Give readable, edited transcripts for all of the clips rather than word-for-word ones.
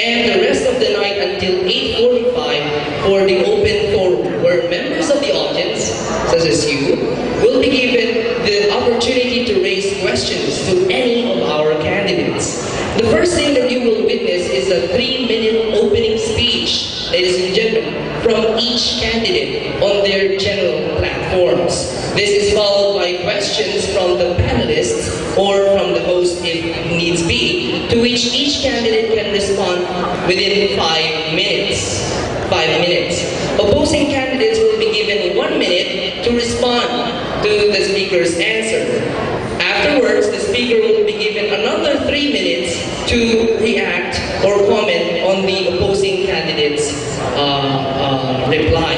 and the rest of the night until 8:45 for the open forum, where members of the audience, such as you, will be given the opportunity to raise questions to any of our candidates. The first thing that you will witness is a 3-minute opening speech, ladies and gentlemen, from each candidate on their general platforms. This is followed by questions from the panelists or from the host if needs be, to which each candidate can respond within 5 minutes. 5 minutes. Opposing candidates will be given 1 minute to respond to the speaker's answer. Afterwards, the speaker will be given another 3 minutes to react or comment on the opposing candidate's reply.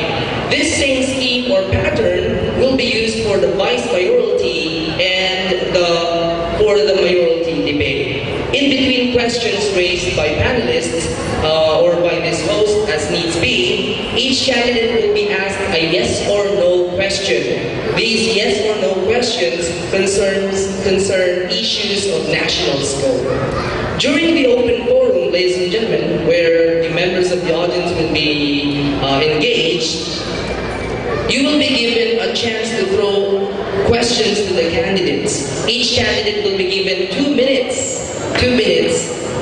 This same scheme or pattern will be used for the vice mayoralty and for the mayoralty debate. In between questions raised by panelists or by this host as needs be, each candidate will be asked a yes or no question. These yes or no questions concern issues of national scope. During the open forum, ladies and gentlemen, where the members of the audience will be engaged, you will be given a chance to throw questions to the candidates. Each candidate will be given 2 minutes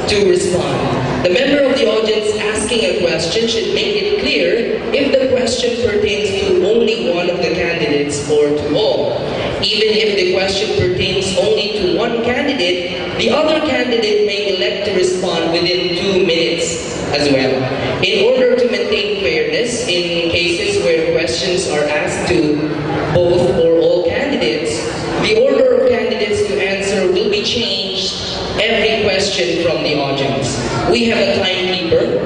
to respond. The member of the audience asking a question should make it clear if the question pertains to only one of the candidates or to all. Even if the question pertains only to one candidate, the other candidate may elect to respond within 2 minutes as well. In order to maintain fairness, in cases where questions are asked to both or all candidates, the order of candidates to answer will be changed every question from the audience. We have a timekeeper.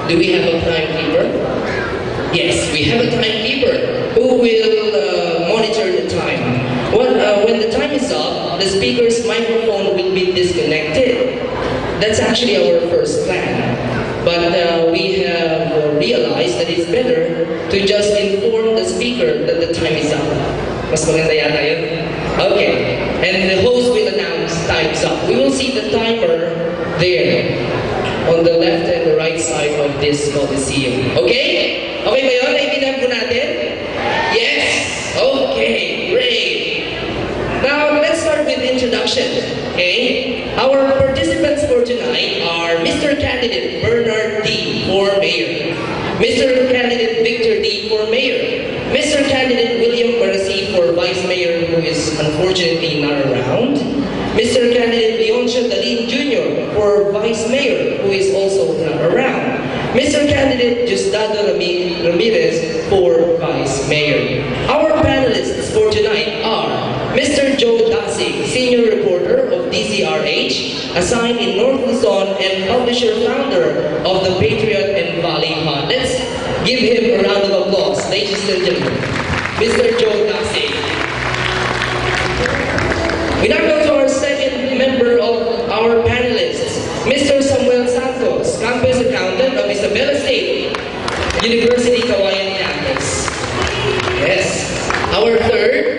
Do we have a timekeeper? Yes, we have a timekeeper who will monitor the time. When the time is up, the speaker's microphone will be disconnected. That's actually our first plan. But we have realized that it's better to just inform the speaker that the time is up. Mas maganda yata yun? Okay. And the host will announce time's up. We will see the timer there on the left and the right side of this Coliseum. Okay? Okay ba yun? Naiintindihan po natin? Yes? Okay. Great. Now, let's start with introduction. Okay? Our participants for tonight are Mr. Candidate Bernard D. for Mayor, Mr. Candidate Victor D. for Mayor, Mr. Candidate William Barasi for Vice Mayor, who is unfortunately not around, Mr. Candidate Leoncio Dalin Jr. for Vice Mayor, who is also not around, Mr. Candidate Justado Ramirez for Vice Mayor. Our panelists for tonight are Mr. Joe Dasig, Senior Reporter of DZRH, assigned in North Luzon and publisher-founder of the Patriot and Valley Hunt. Let's give him a round of applause, ladies and gentlemen. Mr. Joe Dasig. We now go to our second member of our panelists, Mr. Samuel Santos, Campus Accountant of Isabela State University Kawayan Campus. Yes. Our third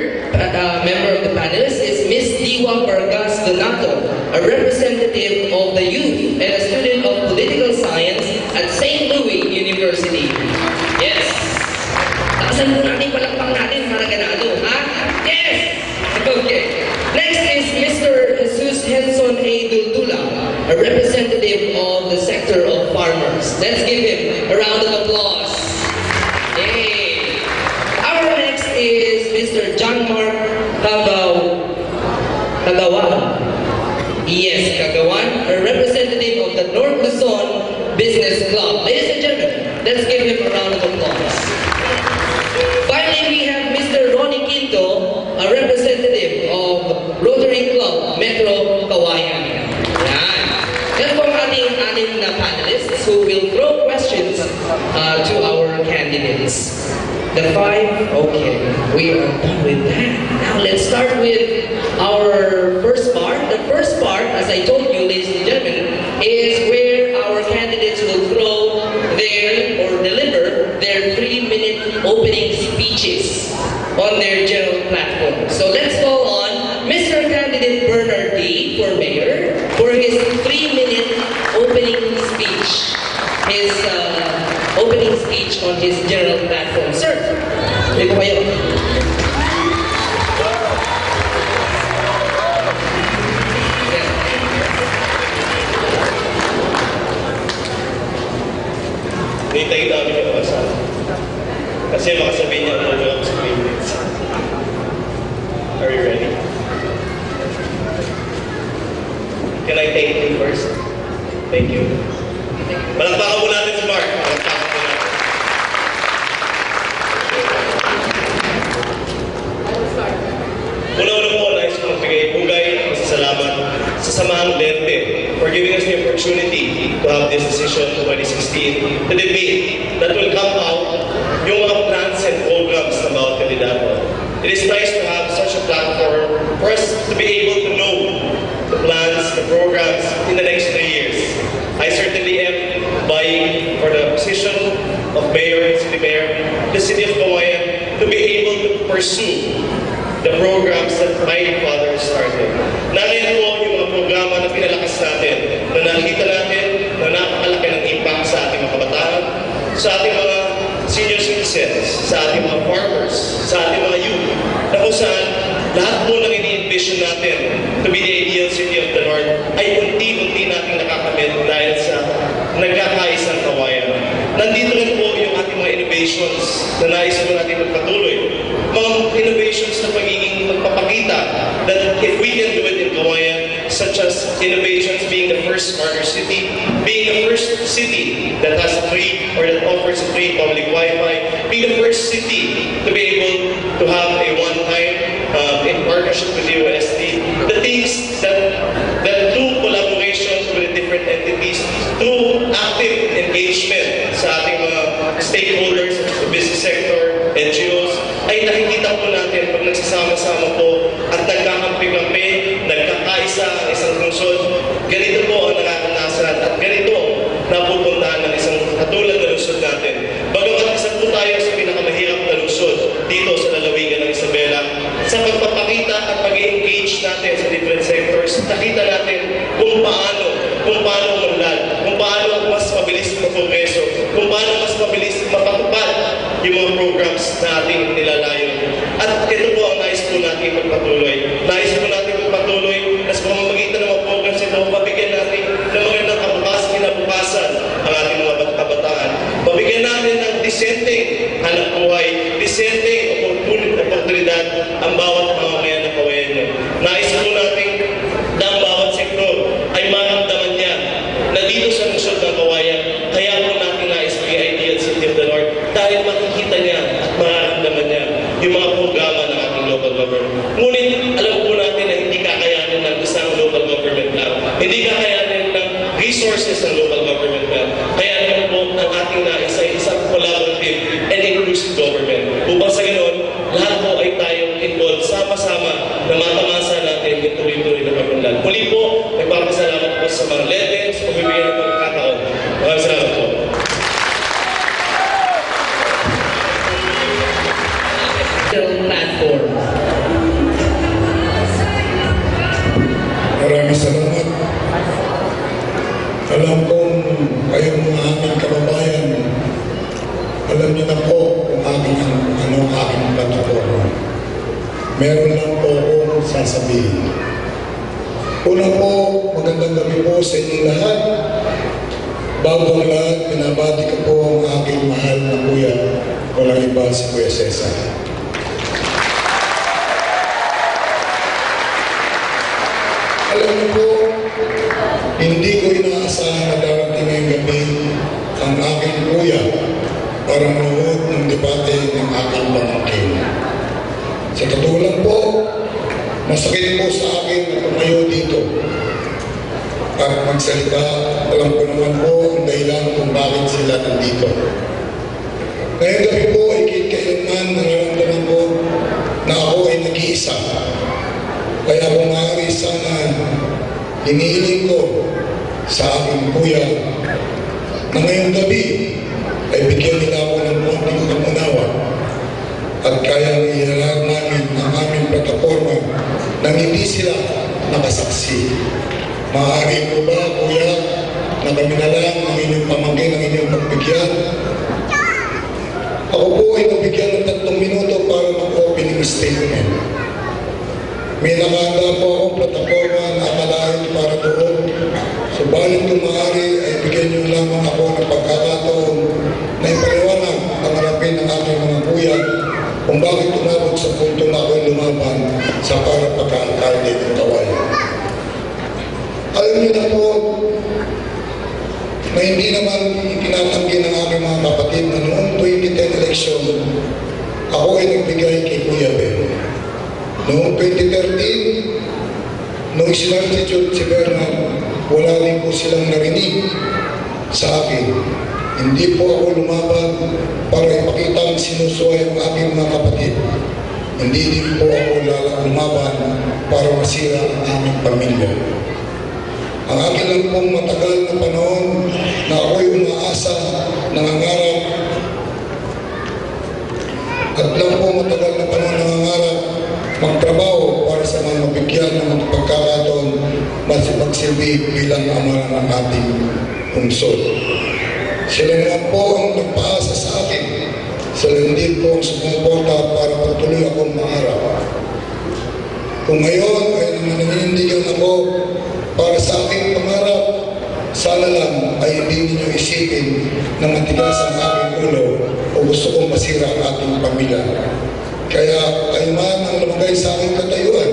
member of the panelists is Ms. Diwa Vargas Donato, a representative of the youth and a student of political science at St. Louis University. Yes! Taasan po natin, palakpak natin para ganado, ha? Yes! Okay. Next is Mr. Jesus Henson A. Dultula, a representative of the sector of farmers. Let's give him a round of applause. Yay! Our next is Mr. John Mark Kagawan. Yes, Kagawan, a representative of the North Luzon Business Club. Ladies and gentlemen, let's give him a round of applause. Finally, we have Mr. Ronnie Quinto, a representative of Rotary Club Metro Kawayan. Yan po ang ating panelists who will throw questions to our candidates. The five, okay, we are done with that. Now let's start with our first part. The first part, as I told you, ladies and gentlemen, is where our candidates will throw their or deliver their 3-minute opening speeches on their general platform. So let's call on Mr. Candidate Bernard D. for Mayor for his 3-minute opening speech. on his general platform. Sir, dito kayo. Hintayin namin yung kasal. Kasi makasabihin niya ang mga sa 3 minutes. Are you ready? Can I thank you first? Thank you. Palakpakan po natin si Mark. Palakpakan po natin. Una-una po, nais ko magbigay bugay at masasalamat sa Samahang Lente for giving us the opportunity to have this decision 2016, the debate that will come out yung mga plans and programs ng bawat kandidato. It is nice to have such a platform for us to be able to know the plans, the programs in the next 3 years. I certainly am vying for the position of Mayor and City Mayor, the City of Kawayan, to be able to pursue the programs that my father started. Nariyan po yung mga programa na pinalakas natin, na nakita natin na napakalaki ng impact sa ating mga kabataan, sa ating mga senior citizens, sa ating mga farmers, sa ating mga youth, na kung saan lahat po ng ini-envision natin to be the ideal city of the North ay unti-unti nating nakakamit dahil sa nagkakaisang kawayan. Nandito rin po yung ating mga innovations na nais po natin magpatuloy. Mga innovations na pagiging magpapakita that if we can do it in Kawayan, such as innovations being the first smarter city, being the first city that has free or that offers free public Wi-Fi, being the first city to be able to have a one-time in partnership with the UST, the things that through collaboration with the different entities, through active engagement sa ating mga stakeholders, the business sector, NGOs, ay nakikita po natin pag nagsasama-sama po at nagkakampi-kampi, nagkakaisa ang isang lungsod, ganito po ang nararanasan at ganito napupuntahan ng isang katulad na lungsod natin. Bagamat isa po tayo sa pinakamahirap na lungsod dito sa lalawigan ng Isabela, sa pagpapakita at pag-engage natin sa different sectors, nakita natin kung paano umunlad, kung paano mas mabilis magprogreso, kung paano mas mabilis mapatupad yung mga programs na ating nilalayo. At ito po ang nais po natin magpatuloy. Nais po natin magpatuloy na sa pamamagitan ng mga programs ito, mabigyan natin ng magandang kinabukasan ang ating mga kabataan. Mabigyan natin ng disenteng hanap buhay, disenteng oportunidad ang bawat mamamayan ng Kawayan nyo. Nais po natin na ang bawat sektor ay maramdaman niya na dito sa lungsod ng Kawayan, kaya po natin nais the ideal city of the North dahil makikita niya at mararamdaman niya yung mga programa ng ating local government. Ngunit alam po natin na hindi kakayanin ng isang local government lang. Hindi kakayanin ng resources ng local government lang. Kaya naman po ang ating nais ay isang collaborative and inclusive government. Upang sa ganoon, lahat po ay tayong involved sama-sama na matamasa natin yung tuloy-tuloy na pag-unlad. Muli po, nagpapasalamat po sa mga legends, pagbibigyan ng pagkakataon. Maraming salamat po. Platform. Maraming salamat. Alam kong kayong mga aming kababayan, alam niyo na po kung ang aking platform. Meron lang po akong sasabihin. Una po, magandang gabi po sa inyong lahat. Bago ang lahat, pinabati ko po ang aking mahal na kuya, walang iba si Kuya Cesar. Alam niyo po, hindi ko inaasahan na darating ngayong gabi ang aking kuya para manood ng debate ng aking pamangkin. Sa totoo lang po, masakit po sa akin na tumayo dito at magsalita. Alam ko naman po ang dahilan kung bakit sila nandito. Ngayong gabi po ay kailanman nararamdaman ko na ako ay nag-iisa. Kaya kung maaari sana hinihiling ko sa aking kuya na ngayong gabi ay bigyan nila ako ng konting kamunawa at kaya ihalaan namin ang aming plataforma nang hindi sila nakasaksi. Maaari po ba, kuya, na kami na lang ang inyong pamangkin, ang inyong pagbigyan? Ako po ay nabigyan ng 3 minuto para mag-opening statement. May nakahanda po akong plataforma na akalain para doon. Subalit kung maaari ay bigyan niyo lamang ako ng pagkakataon na ipaliwanag ang harapin ng aking mga kuya kung bakit tumabot sa punto na ako'y lumaban sa para pagka-alkalde ng Kaway. Alam niyo na po na hindi naman itinatanggi ng aming mga kapatid na noong 2010 election, ako ay nagbigay kay Kuya Ben. Noong 2013, noong sinartitude si Bernard, wala rin po silang narinig sa akin. Hindi po ako lumaban para ipakita ang sinusuway ng aking mga kapatid. Hindi din po ako lumaban para masira ang aming pamilya. Ang akin lang pong matagal na panahon na ako'y umaasa, nangangarap, at lang po matagal na panahon nangangarap magtrabaho para sa mga mabigyan ng mga pagkakataon magsilbi bilang ama ng ating lungsod. Sila naman po ang nagpaasa sa akin. Sila hindi po ang sumuporta para patuloy akong maharap. Kung ngayon ay naninindigan ako para sa aking pangarap, sana lang ay hindi ninyo isipin na matigas ang aking ulo o gusto kong masira ang ating pamilya. Kaya ay man ang lumagay sa aking katayuan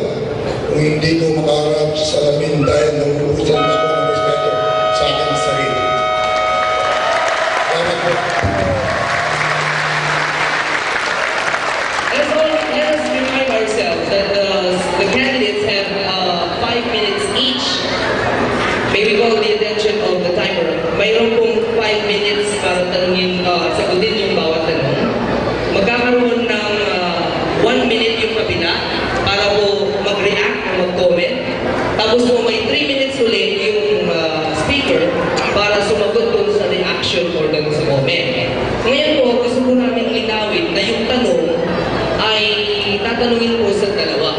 kung hindi ko makaharap sa salamin dahil nauubusan ako ng respeto sa aking sarili. Salamat po. Let us remind ourselves that the candidates have 5 minutes each. May we call the attention of the timer. Mayroon pong 5 minutes para tanungin, sagutin yung bawat tanong. Magkakaroon ng 1 minute yung kabila para po mag-react o mag-comment. Tapos po may 3 minutes ulit yung speaker para sumagot dun sa reaction or dun sa comment. Ngayon po, gusto po namin linawin na yung tanong ay tatanungin po sa dalawa.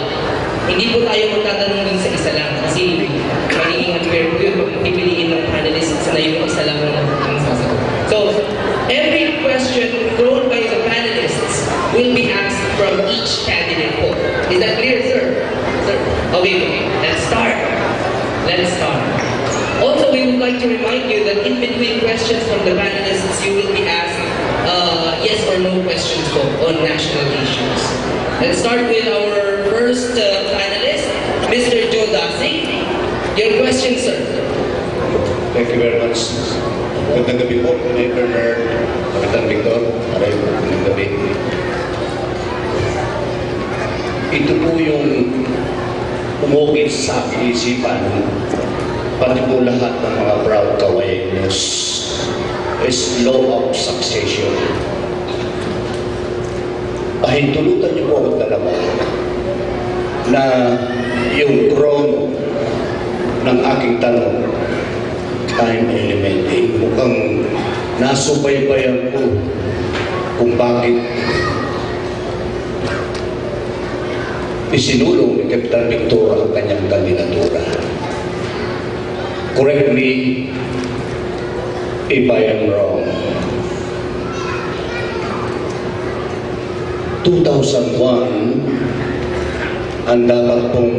Hindi po tayo magtatanong dun sa isa lang kasi magiging unfair po yun kung pipiliin ng panelists na yung isa lang ang sasagot. So, every question thrown by the panelists will be asked from each candidate po. Is that clear, sir? Sir? Okay, let's start. Let's start. Also, we would like to remind you that in between questions from the panelists, you will be asked yes or no questions po on national issues. Let's start with our first panelist, Mr. Joe Dasig. Your question, sir. Thank you very much. Magandang gabi po, Mayor Bernard, Kapitan Victor, maraming magandang gabi. Ito po yung umugit sa aking isipan, pati po lahat ng mga proud Kawayanos, is law of succession. Pahintulutan niyo po ang dalawa na yung krono ng aking tanong, time element, mukhang nasubaybayan ko kung bakit isinulong ni Kapitan Victor ang kanyang kandidatura. Correct me if I am wrong. 2001, ang dapat pong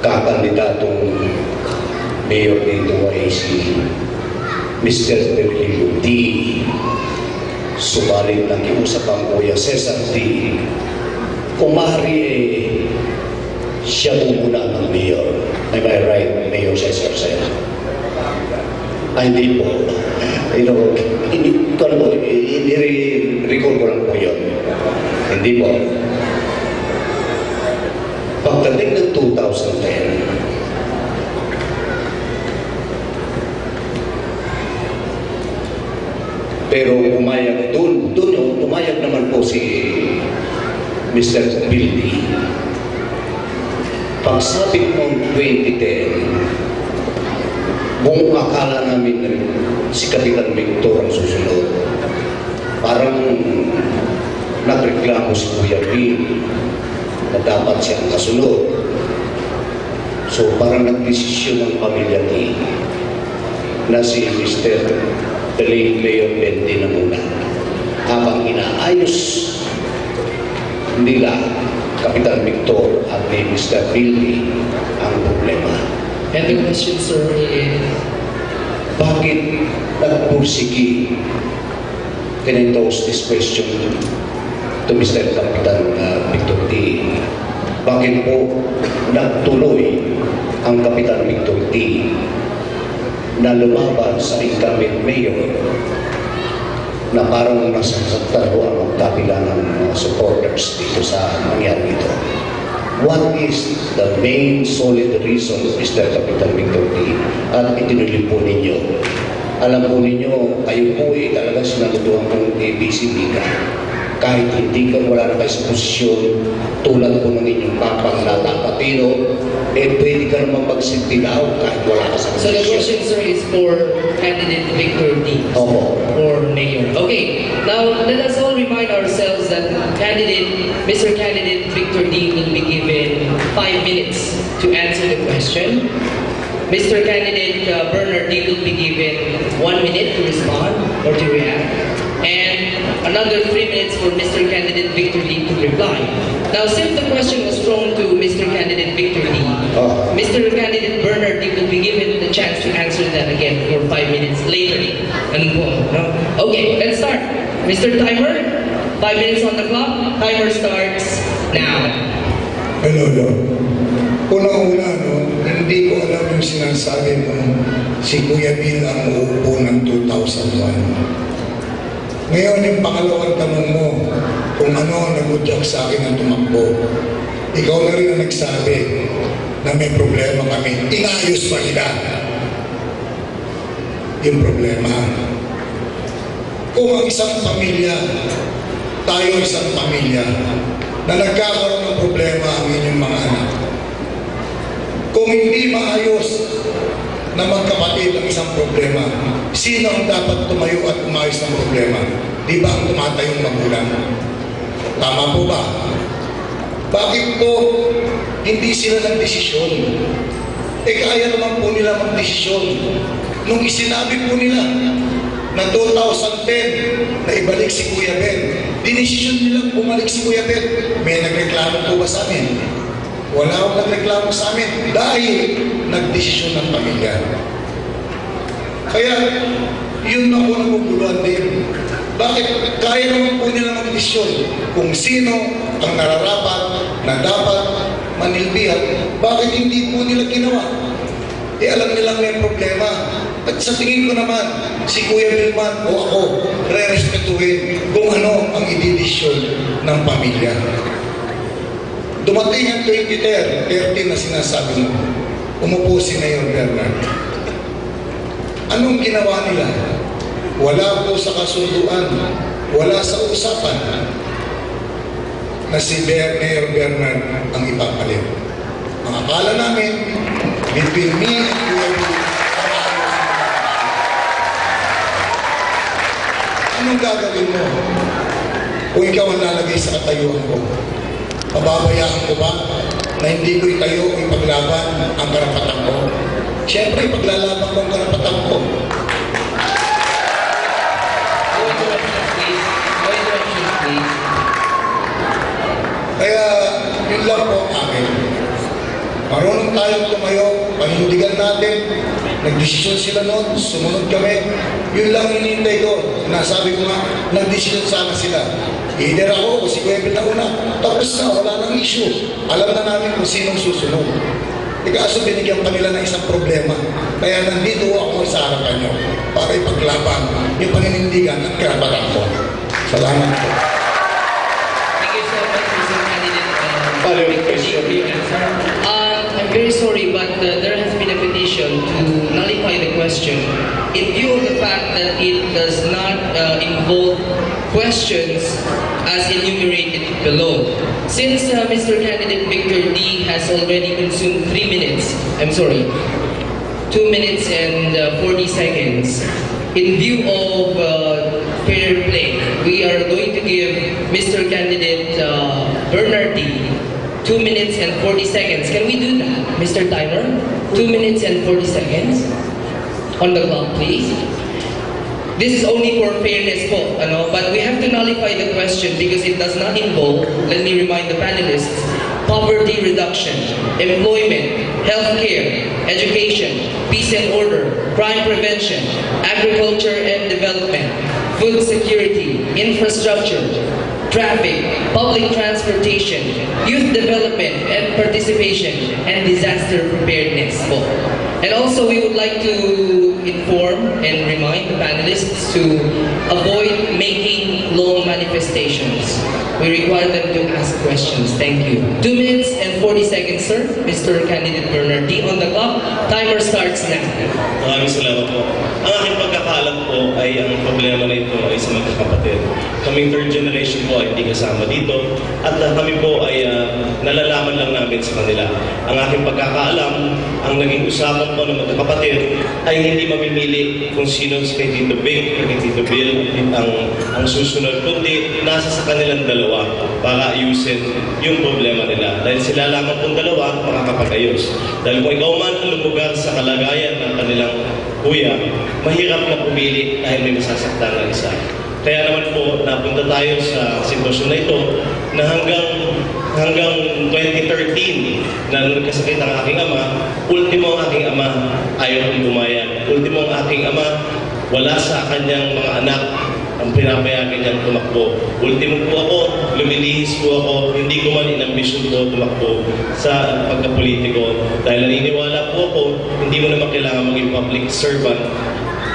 kakandidatong mayor dito ay si Mr. Terlilio D. Subalit nakiusap ang Kuya Cesar D. Kung maaari siya po muna ang mayor. Am I right, Mayor Cesar Sir? Hindi po. I-recall ko lang po yun. Hindi po. Pagdating ng 2010, pero umayag doon umayag naman po si Mr. Billy. Pagsabing noong 2010, buong akala namin na si Kapitan Victor ang susunod. Parang nagreklamo si Kuya Bill na dapat siya ang kasunod. So parang nagdesisyon ng pamilya ni na si Mr. Deling Mayor Bendy na muna. habang inaayos nila Kapitan Victor at ni Mr. Billy ang problema. And the question, sir, is... Bakit nagpursigi? Can I toss this question to Mr. Kapitan Victor D? Bakit po nagtuloy ang Kapitan Victor D na lumaban sa incumbent mayor na parang nasasagtaro ang magkabila ng mga supporters dito sa nangyari ito? What is the main solid reason, Mr. Kapitan Victor D? At itinuloy po ninyo. Alam po ninyo, kayo po talaga sinalutuhan ng ABCD ka. Kahit hindi ka wala na kayo sa posisyon, tulad po ng inyong papang natatapatino, pwede ka naman magsintilaw kahit wala ka sa So the posisyon. question, sir, is for candidate Victor D. Opo. For mayor. Okay, now let us all remind ourselves that Mr. Candidate Victor D will be given 5 minutes to answer the question. Mr. Candidate Bernard D will be given 1 minute to respond or to react. And another 3 minutes for Mr. Candidate Victor D to reply. Now, since the question was thrown to Mr. Candidate Victor D, Mr. Candidate Bernard D will be given the chance to answer that again for 5 minutes later. Ano po? No? Okay, let's start. Mr. Timer, 5 minutes on the clock. Timer starts now. Hello. Unang-una, hindi ko alam yung sinasabi mo si Kuya Bill ang uupo ng 2001. Ngayon, yung pangalawang tanong mo, kung ano ang nagudyak sa akin ang tumakbo. Ikaw na rin ang nagsabi na may problema kami. Inayos pa nila yung problema. Kung ang isang pamilya, tayo isang pamilya, na nagkakaroon ng problema ang inyong mga anak. Kung hindi maayos na magkapatid ang isang problema, sino ang dapat tumayo at umayos ng problema? Di ba ang tumatayong magulang? Tama po ba? Bakit po hindi sila nagdesisyon? Kaya naman po nila magdesisyon. Nung isinabi po nila na 2010 na ibalik si Kuya Ben, dinesisyon nilang bumalik si Kuya Ben. May nagreklamo po ba sa amin? Wala akong nagreklamo sa amin dahil nagdesisyon ng pamilya. Kaya, yun na po naguguluhan din. Bakit? Kaya naman po nila magdesisyon kung sino ang nararapat na dapat manilbihan. Bakit hindi po nila ginawa? Alam nilang may problema. At sa tingin ko naman, si Kuya Bilman o ako, re-respetuhin kung ano ang ididesisyon ng pamilya. Dumating ang 2013 na sinasabi mo, umupo si Mayor Bernard. Anong ginawa nila? Wala po sa kasunduan, wala sa usapan na si Mayor Bernard ang ipapalit. Ang akala namin, between me and Kuya Bill, anong gagawin mo kung ikaw ang lalagay sa katayuan ko? Pababayaan ko ba na hindi ko itayo o ipaglaban ang karapatan ko? Siyempre, ipaglalaban ko ang karapatan ko. Kaya, yun lang po akin. Marunong tayong tumayo, panindigan natin, nagdesisyon sila noon, sumunod kami. Yun lang hinihintay ko. Nasabi ko nga, nagdesisyon sana sila. Either ako o si Kuya Bill na una. Tapos na, wala nang issue. Alam na namin kung sinong susunod. Kaso binigyan pa nila ng isang problema. Kaya nandito ako sa harapan nyo para ipaglaban yung paninindigan at karapatan ko. Salamat po. Thank you so much, Mr. Candidate. Following question. I'm very sorry, but there has been a petition to nullify the question in view of the fact that it does not involve questions as enumerated below. Since Mr. Candidate Victor D has already consumed 3 minutes, 2 minutes and 40 seconds, in view of fair play, we are going to give Mr. Candidate Bernard D 2 minutes and 40 seconds. Can we do that, Mr. Timer? 2 minutes and 40 seconds. On the clock, please. this is only for fairness po, ano? But we have to nullify the question because it does not involve, let me remind the panelists, poverty reduction, employment, healthcare, education, peace and order, crime prevention, agriculture and development, food security, infrastructure, traffic, public transportation, youth development and participation, and disaster preparedness po. And also, we would like to inform and remind the panelists to avoid making long manifestations. We require them to ask questions. Thank you. 2 minutes and 40 seconds, sir. Mr. Candidate Bernard D. on the clock. Timer starts now. Maraming salamat po. Ang aking pagkakaalam po ay ang problema na ito ay sa magkakapatid. Kaming third generation po ay hindi kasama dito at kami po ay nalalaman lang namin sa kanila. Ang aking pagkakaalam, ang naging usapan po ng magkakapatid ay hindi mamimili kung sino kay Tito Big o kay Tito Bill ang susunod, kundi nasa sa kanilang dalawa para ayusin yung problema nila. Dahil sila lamang pong dalawa makakapag-ayos. Dahil kung ikaw man ang lumugar sa kalagayan ng kanilang kuya, mahirap na pumili dahil may masasaktan ng isa. Kaya naman po, napunta tayo sa sitwasyon na ito na hanggang 2013 na nagkasakit ang aking ama, ultimo ang aking ama ayaw kong pumayag. Ultimo ang aking ama, wala sa kanyang mga anak ang pinapayagan niyang tumakbo. Ultimo po ako, lumilihis po ako, hindi ko man inambisyon po tumakbo sa pagkapolitiko. Dahil naniniwala po ako, hindi mo naman kailangan maging public servant,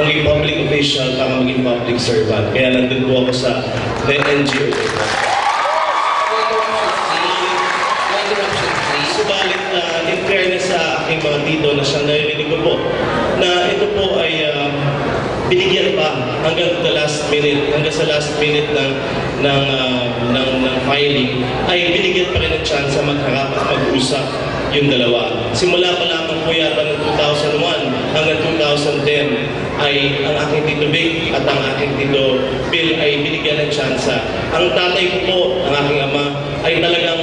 maging public official para maging public servant. Kaya nandun po ako sa NGO. Subalit in fairness sa aking mga tito na siyang narinig ko po, na ito po ay binigyan pa hanggang sa last minute ng filing, ay binigyan pa rin ng chance sa magharap at mag-usap yung dalawa. Simula pa lamang po yata ng 2001 hanggang 2010 ay ang aking Tito Big at ang aking Tito Bill ay binigyan ng chance. Ang tatay ko po, ang aking ama, ay talagang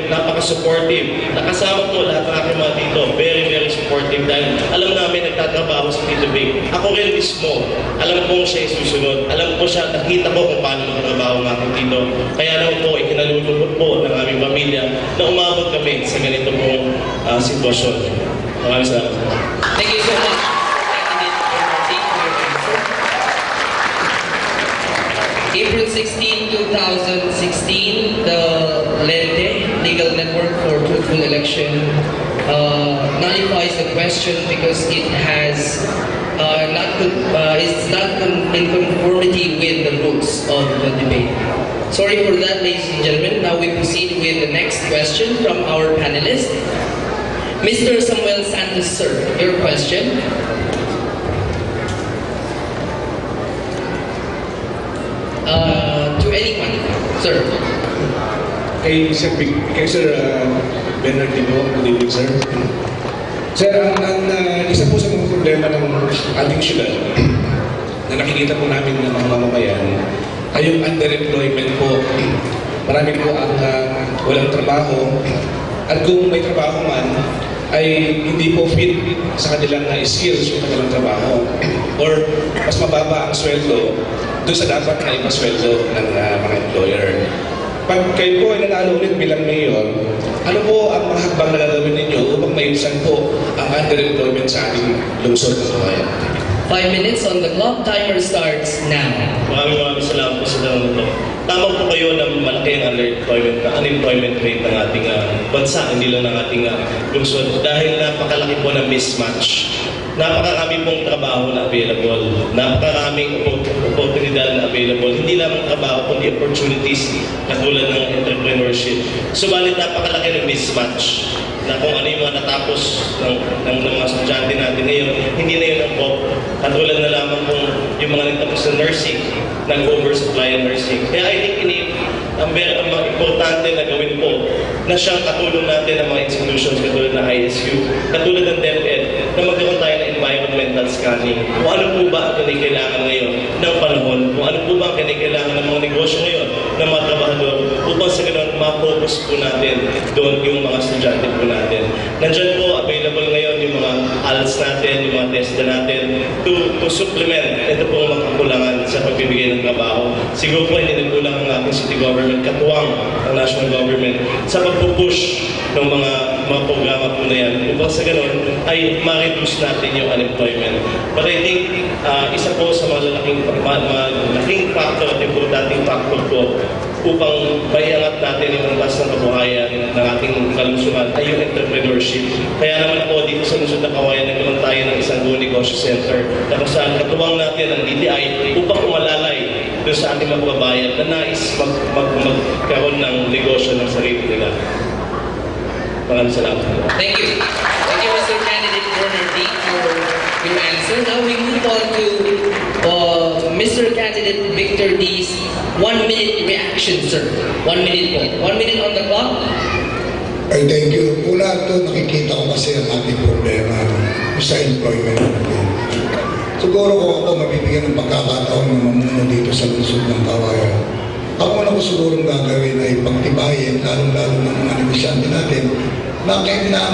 napaka-supportive. Nakasama po lahat ng aking mga tito, very, very supportive dahil alam namin nagtatrabaho si Tito Big. Ako rin mismo, alam kong siya susunod. Alam ko siya, nakita ko kung paano magtrabaho ng aking tito. Kaya naman po, ikinalulungkot po ng aming pamilya na umabot kami sa ganito pong sitwasyon. Maraming salamat. Thank you so much, Candidate Bernard D. for your answer. April 16, 2016, the LENTE, Legal Network for Truthful Election, nullifies the question because it has it's not in conformity with the rules of the debate. Sorry for that, ladies and gentlemen. Now we proceed with the next question from our panelist. Mr. Samuel Santos, sir, your question. To anyone, sir. Kay Sir Bernard Timo, good evening, sir. Sir, ang isa po sa mga problema ng ating syudad na nakikita po namin ng mga mamamayan ay yung underemployment po. Marami po ang walang trabaho at kung may trabaho man ay hindi po fit sa kanilang skills yung kanilang trabaho or mas mababa ang sweldo doon sa dapat na ipasweldo ng mga employer. Pag kayo po ay nanalo ulit bilang mayor, ano po ang mga hakbang na gagawin ninyo upang maiwasan po ang underemployment sa ating lungsod ng bayan? 5 minutes on the clock. Timer starts now. Maraming salamat po sa tanong ito. Tama po kayo na malaki ang unemployment rate ng ating bansa, hindi lang ng ating lungsod. Dahil napakalaki po ng mismatch. Napakarami pong trabaho na available. Napakaraming oportunidad na available. Hindi lamang trabaho, kundi opportunities katulad ng entrepreneurship. Subalit napakalaki ng mismatch na kung ano yung mga natapos ng mga estudyante natin ngayon, hindi na yun ang pop. Katulad na lamang kung yung mga nagtapos sa nursing, nag-oversupply ng nursing. Kaya I think ang importante na gawin po na siyang katulong natin ng mga institutions katulad ng ISU, katulad ng DepEd, na magkaroon tayo ng environmental scanning. Kung ano po ba ang kailangan ngayon ng panahon, kung ano po ba ang kailangan ng mga negosyo ngayon, ng mga trabahador, upang sa ganoon, ma-focus po natin doon yung mga estudyante po natin. Nandiyan po, available ngayon yung mga ALS natin, yung mga testa natin, to to supplement ito pong mga kakulangan sa pagbibigay ng trabaho. Siguro po hindi nagkulang ang ating city government, katuwang ang national government sa pagpupush ng mga programa po na yan. Upang sa ganun ay ma-reduce natin yung unemployment. But I think isa po sa malaking factor at importanteng factor po upang maiangat natin yung antas ng kabuhayan ng ating kalusugan ay yung entrepreneurship. Kaya naman po dito sa lungsod ng Kawayan, nagkaroon tayo ng isang Go Negosyo Center na kung saan katuwang natin ang DTI upang umalalay doon sa ating mga kababayan na nais magkaroon ng negosyo ng sarili nila. Maraming salamat. Thank you. Thank you, Mr. Candidate Bernard D, for your answer. Now we move on to Mr. Candidate Victor D's 1-minute reaction, sir. 1 minute po. 1 minute on the clock. Ay, thank you. Una ito, nakikita ko kasi ang ating problema sa employment natin. Siguro kung ako mabibigyan ng pagkakataon ng mamuno dito sa lungsod ng Kawayan, ang una ko sigurong gagawin ay pagtibayin, lalong-lalo ng mga negosyante natin, na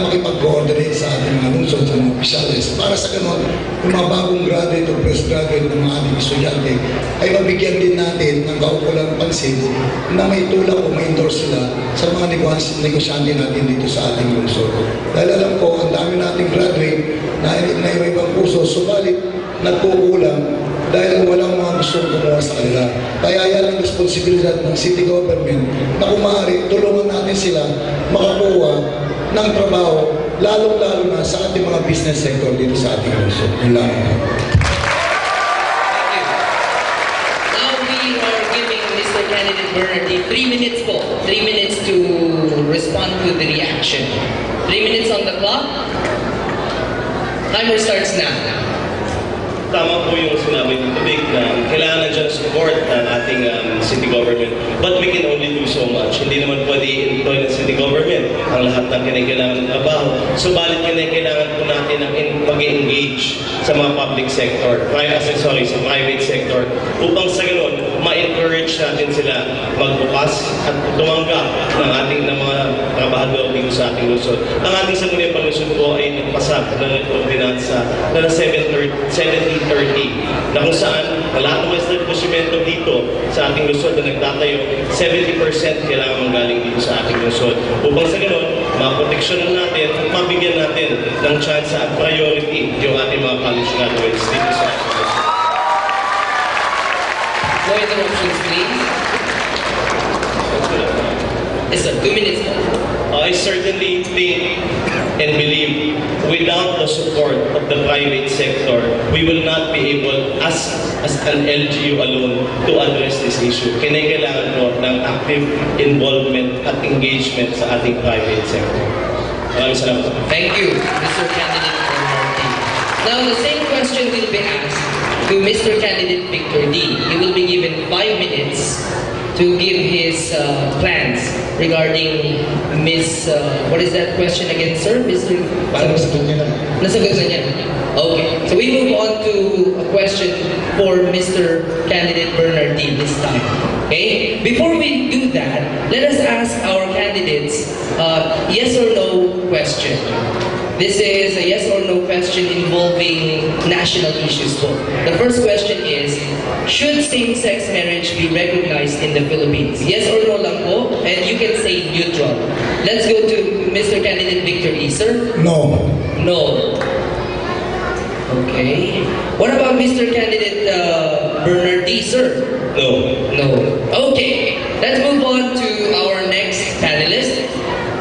makipag-coordinate sa ating mga lungsod, sa mga opisyalis, para sa ganun, yung mga bagong graduate o fresh graduate ng mga ating estudyante, ay mabigyan din natin ng kaukulang pansin na may tulak o may endorse sila sa mga negosyante natin dito sa ating lungsod. Dahil alam ko, ang dami nating graduate na ibang kurso, subalit nagkukulang dahil walang mga gustong gumawa sa kanila. Kaya yan ang responsibilidad ng city government na kung maaari, tulungan natin sila makakuha ng trabaho, lalong-lalo na sa ating mga business sector dito sa ating lungsod. Yun lang. Now we are giving Mr. Candidate Bernard D 3 minutes po. 3 minutes to respond to the reaction. 3 minutes on the clock. Timer starts now. Tama po yung sinabi ni Vic na kailangan nandiyan support ng ating city government. But we can only do so much. Hindi naman pwede employ ng city government ang lahat ng kinakailangan ng trabaho. Subalit kinakailangan po natin ang mag-engage sa mga public sector, sa private sector, upang sa ganun, ma-encourage natin sila magbukas at tumanggap ng mga trabahador dito sa ating lungsod. Ang ating sangguniang panlusod po ay nagpasa ng ordinansa na 1730 na kung saan lahat ng mga establishmento dito sa ating lungsod na nagtatayo, 70% kailangan manggaling dito sa ating lungsod. Upang sa ganoon, maproteksyonan natin at mabigyan natin ng chance at priority yung ating mga college graduates dito sa ating lungsod. No interruptions, please. Yes, sir. 2 minutes. I certainly think and believe without the support of the private sector, we will not be able, as an LGU alone, to address this issue. Kailangan po ng active involvement at engagement sa ating private sector. Maraming salamat. Thank you, Mr. Candidate Bernard D. Now, the same question will be asked to Mr. Candidate Victor D. He will be given 5 minutes to give his plans regarding what is that question again, sir? Mr. Nasagot na niya. Okay, so we move on to a question for Mr. Candidate Bernard D. this time. Okay, before we do that, let us ask our candidates yes or no question. This is a yes or no question involving national issues po. The first question is, should same-sex marriage be recognized in the Philippines? Yes or no lang po, and you can say neutral. Let's go to Mr. Candidate Victor E. Sir? No. No. Okay. What about Mr. Candidate Bernard D. Sir? No. No. Okay. Let's move on to our next panelist.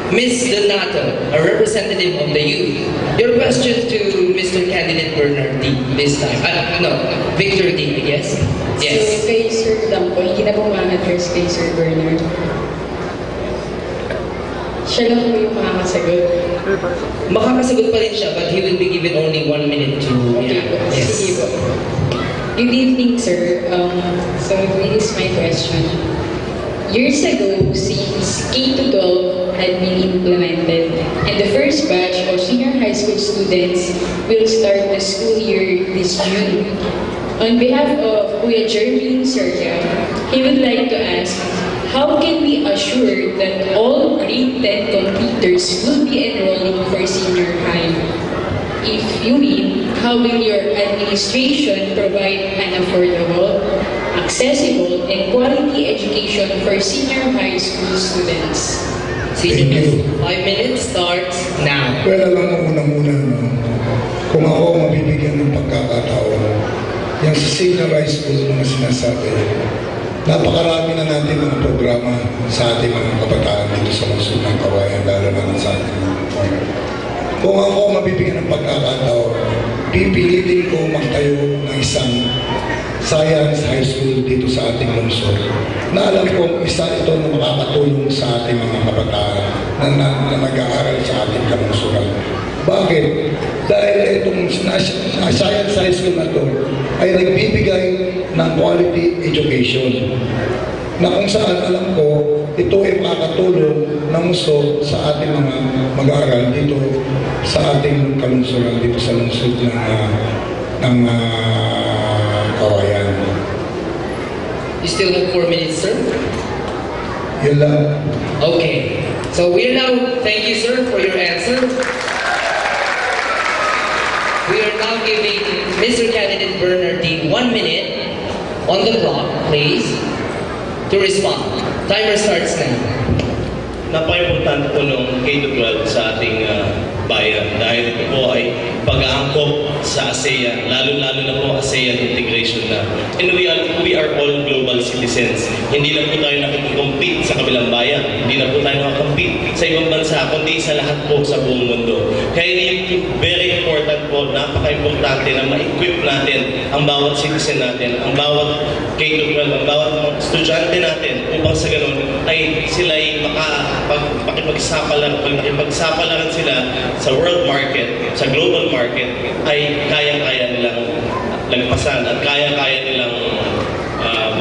Ms. Donato, a representative of the youth. Your question to Mr. Candidate Bernard D. this time. No, Victor D. Yes? Yes. So, kay Sir lang po, hindi na po ma-address kay Sir Bernard. Siya lang po yung makakasagot. Makakasagot pa rin siya, but he will be given only 1 minute to... Okay po. Yes. Sige po. Good evening, sir. So, this is my question. Years ago, since K-12 had been implemented, and the first batch of senior high school students will start the school year this June. On behalf of Kuya Jermaine Serga, he would like to ask, how can we assure that all grade 10 completers will be enrolling for senior high? if you win, how will your administration provide an affordable, accessible, and quality education for senior high school students? Thank you. 5 minutes starts now. Well, alam mo unang-una, no, kung ako mabibigyan ng pagkakataon, yung sa senior high school na sinasabi, napakarami na natin mga programa sa ating mga kabataan dito sa lungsod ng Kawayan, lalo na sa ating mga corner. Kung ako mabibigyan ng pagkakataon, pipilitin ko magtayo ng isang science high school dito sa ating lungsod. Na alam ko, isa ito na makakatulong sa ating mga kabataan na nag-aaral sa ating kalungsuran. Bakit? Dahil itong science high school na ito ay nagbibigay ng quality education na kung saan alam ko ito ay makakatulong ng gusto sa ating mga mag-aaral dito sa ating kalungsuran dito sa lungsod ng Kawayan. You still have 4 minutes, sir? Yun lang. Okay. So we are now, thank you, sir, for your answer. We are now giving Mr. Candidate Bernardine 1 minute on the clock, please, to respond. Timer starts now. Napaka-importante po nung K-12 sa ating bayan dahil ito po ay pag-aangkop sa ASEAN, lalo-lalo na po ASEAN integration na. And we are all global citizens. Hindi na po tayo nakikikompete sa kabilang bayan. Hindi na po tayo nakakompete sa ibang bansa, kundi sa lahat po sa buong mundo. Kaya very important po, napaka-importante na ma-equip natin ang bawat citizen natin, ang bawat K-12, ang bawat mga estudyante natin upang sa ganun ay sila ay makipagsapalaran sila sa world market, sa global market, ay kaya-kaya nilang lagpasan at kaya-kaya nilang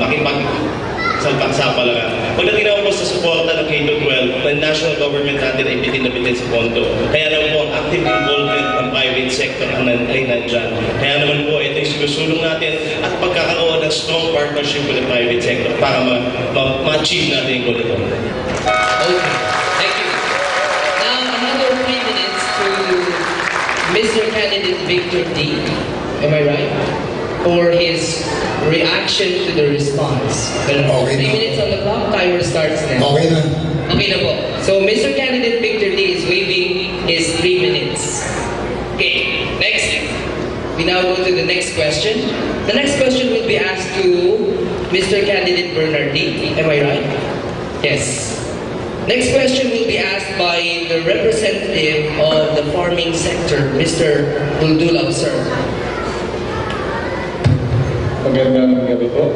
makipagsapalaran. Pagdating naman po sa suporta ng K-12, ang national government natin ay bitin na bitin sa pondo. Kaya naman po ang active involvement ng private sector ay nandyan. Kaya naman po ito yung sinusulong natin at pagkakaroon ng strong partnership with the private sector para ma-achieve natin yung goal ito. Okay. Thank you. Now, another 3 minutes to Mr. Candidate Victor D. Am I right? For his reaction to the response. Okay 3 na. minutes on the clock. Timer starts now. Okay na. Okay na po. So, Mr. Candidate Victor D is waiving his 3 minutes. Okay, next. We now go to the next question. The next question will be asked to Mr. Candidate Bernard D. Am I right? Yes. Next question will be asked by the representative of the farming sector, Mr. Duldulab, sir. Magandang gabi po,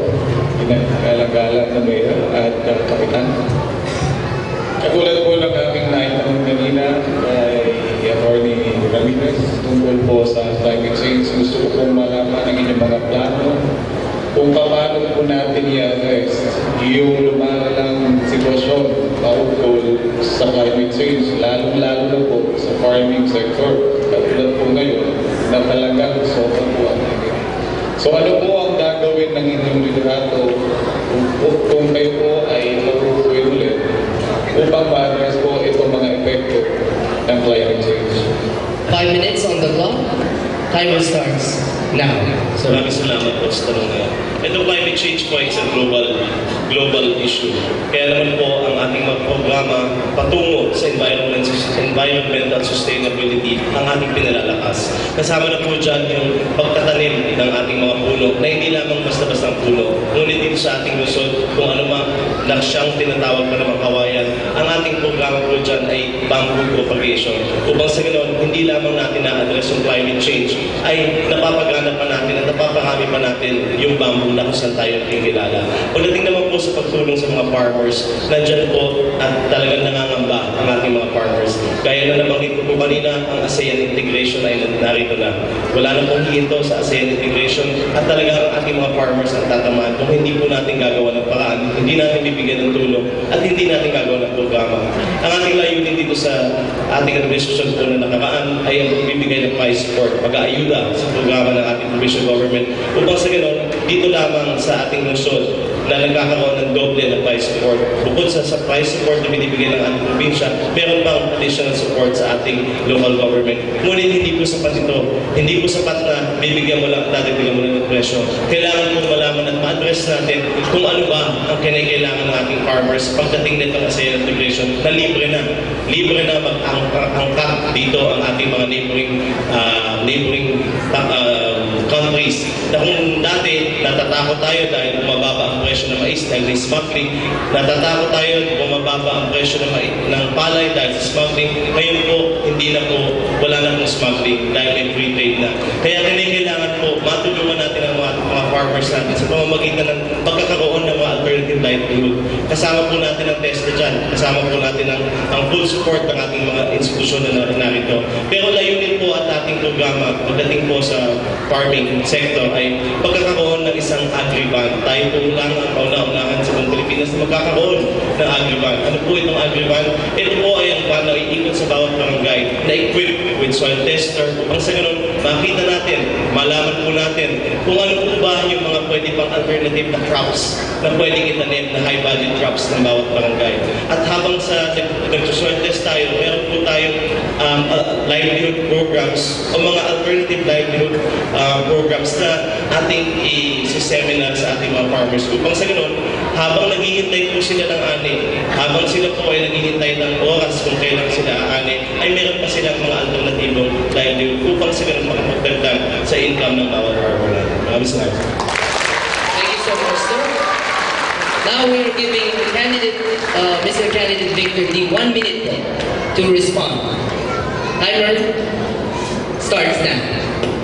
pinagkalagala na Mayor at Kapitan. Katulad po ng aming naitanong kanina kay Atty. Ramirez tungkol po sa climate change, gusto ko pong malaman ang inyong mga plano kung paano po natin i-address yung lumalalang sitwasyon paukol sa climate change, lalo-lalo na po sa farming sector. Katulad po ngayon na talagang sobrang po ang naging. So ano po ang gagawin ng inyong liderato kung kayo po ay mapupuin ulit upang ma-address po itong mga epekto ng climate change? 5 minutes on the clock. Timer starts now. So, Maraming salamat po sa tanong na yan. Ito climate change po ay isang global issue. Kaya naman po ang ating mga programa patungo sa environmental sustainability ang ating pinalalakas. Kasama na po dyan yung pagtatanim ng ating mga puno na hindi lamang basta-basta puno. Ngunit dito sa ating lungsod, kung ano mang laksyang tinatawag pa ng Kawayan, ang ating programa po dyan ay bamboo propagation. Upang sa ganoon, hindi lamang natin na-address yung climate change, ay napapagana pa natin at napaparami pa natin yung bamboo na kung saan tayo kilala. Pagdating naman po sa pagtulong sa mga farmers, nandyan po at talagang nangangamba ang ating mga farmers. Gaya na nabanggit ko po kanina, ang ASEAN integration ay narito na. Wala na pong hihinto sa ASEAN integration at talagang ang ating mga farmers ang tatamaan kung hindi po natin gagawa ng paraan, hindi natin bibigyan ng tulong at hindi natin gagawa ng programa. Ang ating layunin dito sa ating administrasyon po na nakaraan ay ang bibigay ng price support, pag-aayuda sa programa ng ating provincial government upang sa ganon, dito lamang sa ating lungsod na nagkakaroon ng doble na price support. Bukod sa price support na binibigay ng ating probinsya, meron pang additional support sa ating local government. Ngunit hindi po sapat ito. Hindi po sapat na bibigyan mo lang, dadagdagan mo lang ng presyo. Kailangan po malaman at ma-address natin kung ano ba ang kinakailangan ng ating farmers pagdating nito sa integration na libre na. Libre na mag-angkat dito ang ating mga neighboring countries. Na kung dati natatakot tayo dahil bumababa ang presyo ng mais dahil sa smuggling, natatakot tayo bumababa ang presyo ng palay dahil sa smuggling, ngayon po hindi na po, wala na pong smuggling dahil may free trade na. Kaya kailangan po matulungan natin ang mga farmers natin sa pamamagitan ng pagkakaroon ng mga alternative livelihood. Kasama po natin ang TESDA dyan, kasama po natin ang full support ng ating mga institusyon na narito. Pero layunin po at ating programa pagdating po sa farming sector ay pagkakaroon ng isang agri-ban. Tayo po lang ang kauna-unahan sa buong Pilipinas na magkakaroon ng agri-ban. Ano po itong agri-ban? Ito po ay ang ban na iikot sa bawat barangay na equipped with soil tester upang sa ganun makita natin, malaman po natin kung ano po ba yung mga pwede pang alternative na crops na pwedeng itanim na high-value crops ng bawat barangay. At habang sa nag-soil test tayo, meron po tayong livelihood programs o mga alternative livelihood programs na ating i-seminar sa ating mga farmers. Upang sa ganun, habang naghihintay po sila ng ani, habang sila po ay naghihintay ng oras kung kailan sila ani, ay meron pa silang mga alternatibong livelihood upang sa ganun makapagdagdag sa income ng bawat farmer natin. Maraming salamat. Thank you so much, sir. Now we are giving Mr. Candidate Victor the 1 minute to respond. Timer starts now.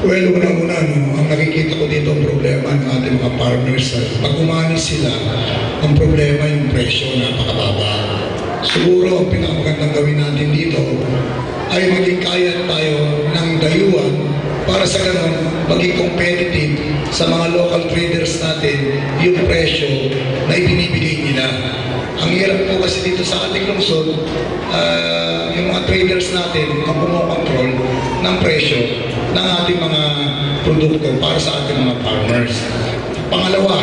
Well, unang-una, ang nakikita ko dito ang problema ng ating mga farmers. Pag umanis sila, ang problema yung presyo, napakababa. Siguro, ang pinakamagandang gawin natin dito ay maging kaya tayo ng dayuhan para sa ganun, maging competitive sa mga local traders natin yung presyo na ibinibigay nila. Ang hirap po kasi dito sa ating lungsod, yung mga traders natin ang kumokontrol ng presyo ng ating mga produkto para sa ating mga farmers. Pangalawa,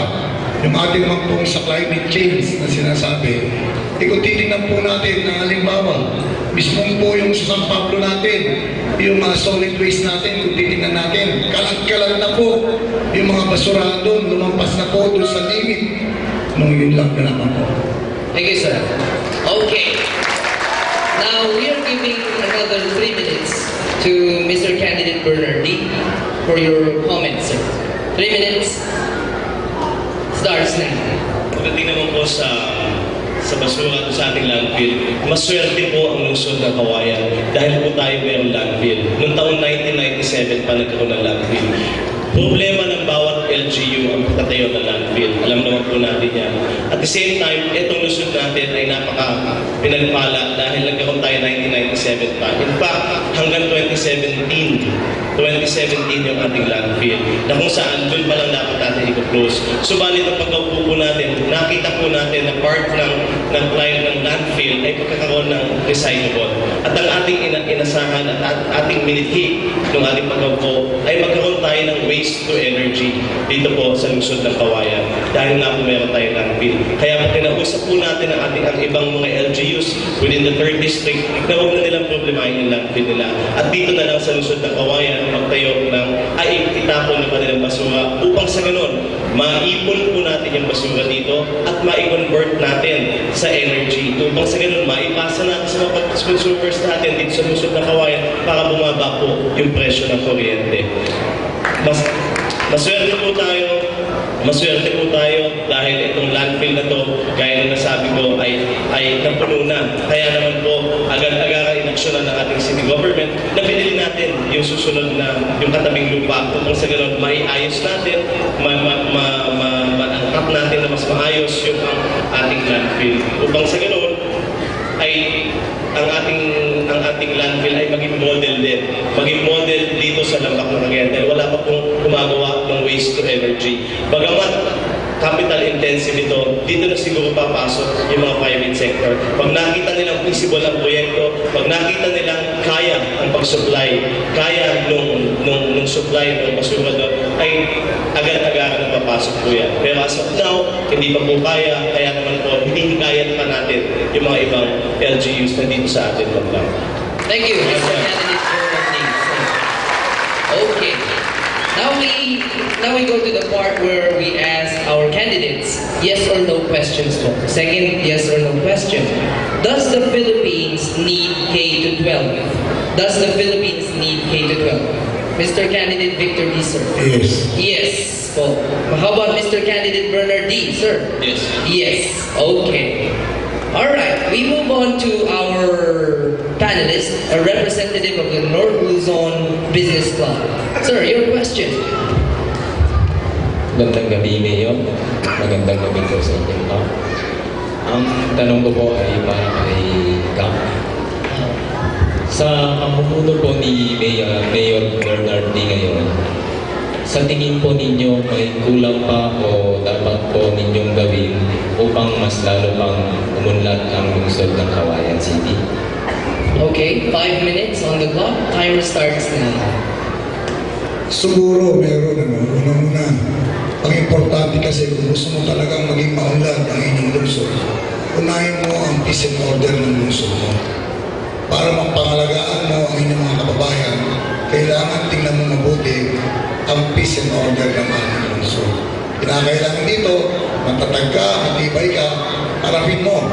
yung ating mga pong sa climate change na sinasabi, kung titingnan po natin na halimbawa, mismong po yung sa San Pablo natin, yung mga solid waste natin, kung titingnan natin, kalag-kalag na po yung mga basura doon, lumampas na po doon sa limit. Nung yun lang na naman po. Thank you, sir. Okay. Now we are giving another 3 minutes to Mr. Candidate Bernardi for your comments, sir. 3 minutes starts now. Pagdating naman po sa basura at sa ating landfill, maswerte po ang lungsod ng Kawayan dahil po tayo mayroong landfill. Noong taong 1997 pa nagkaroon ng landfill. Problema ng bawat LGU ang pagtatayo ng landfill. Alam naman po natin yan. At the same time, itong lungsod natin ay pinagpala dahil nagkaroon tayo 1997 pa. In fact, hanggang 2017 yung ating landfill na kung saan doon pa lang dapat natin i-close. Subalit ang pagkaupo po natin, nakita po natin na part ng landfill ay pagkakaroon ng recyclable. At ang ating inasahan at ating minithik ng ating pagkaupo ay magkaroon tayo ng waste to energy dito po sa lungsod ng Kawayan dahil nga po meron tayong landfill. Kaya po kinausap po natin ang ibang mga LGUs within the 3rd district na huwag na nilang problemahin yung landfill nila. At dito na lang sa lungsod ng Kawayan magtayo ng itapon ng kanilang basura upang sa ganun maipon po natin yung basura dito at ma-convert natin sa energy upang sa ganun maipasa natin sa mga consumers natin dito sa lungsod ng Kawayan para bumaba po yung presyo ng kuryente. Maswerte po tayo dahil itong landfill na to, gaya na nasabi ko, ay napuno na. Kaya naman po, agad-agaran inaksyonan ng ating city government na pinili natin yung susunod na yung katabing lupa upang sa ganun maiayos natin, ma-angkat natin na mas maayos yung ating landfill. Upang sa ganun, ay ang ating landfill ay maging model din. Maging model dito sa Lambak ng Cagayan dahil wala pa pong gumagawa ng waste to energy. Bagamat capital intensive ito, dito na siguro papasok yung mga private sector. Pag nakita nilang feasible ang proyekto, pag nakita nilang kaya ang pag-supply, kaya nung supply ng basura doon, ay agad-agaran na papasok papasok po yan. Pero as of now, hindi pa po kaya naman po, hindi hikayat pa natin yung mga ibang LGUs na dito sa atin lang. Thank you, Mr. Candidate Bernardine. Okay. Now we go to the part where we ask our candidates yes or no questions. Second, yes or no question. Does the Philippines need K to 12? Does the Philippines need K to 12? Mr. Candidate Victor D, sir. Yes. Yes. Well, how about Mr. Candidate Bernard D, sir? Yes. Yes. Okay. All right. We move on to our panelist, a representative of the North Luzon Business Club. Sir, your question. Magandang gabi, Mayor. Magandang gabi po sa inyo. Ang tanong ko po ay para kay Gam. Sa pamumuno po ni Mayor Bernard D. ngayon, sa tingin po ninyo may kulang pa o dapat po ninyong gawin upang mas lalo pang umunlad ang lungsod ng Cagayan City? Okay, 5 minutes on the clock. Timer starts now. Siguro meron unang-una. Ang importante kasi kung gusto mo talagang maging maunlad ang inyong lungsod, unahin mo ang peace and order ng lungsod mo. Para mapangalagaan mo ang inyong mga kababayan, kailangan tingnan mo mabuti ang peace and order ng ating lungsod. Kinakailangan dito, matatag ka, matibay ka, harapin mo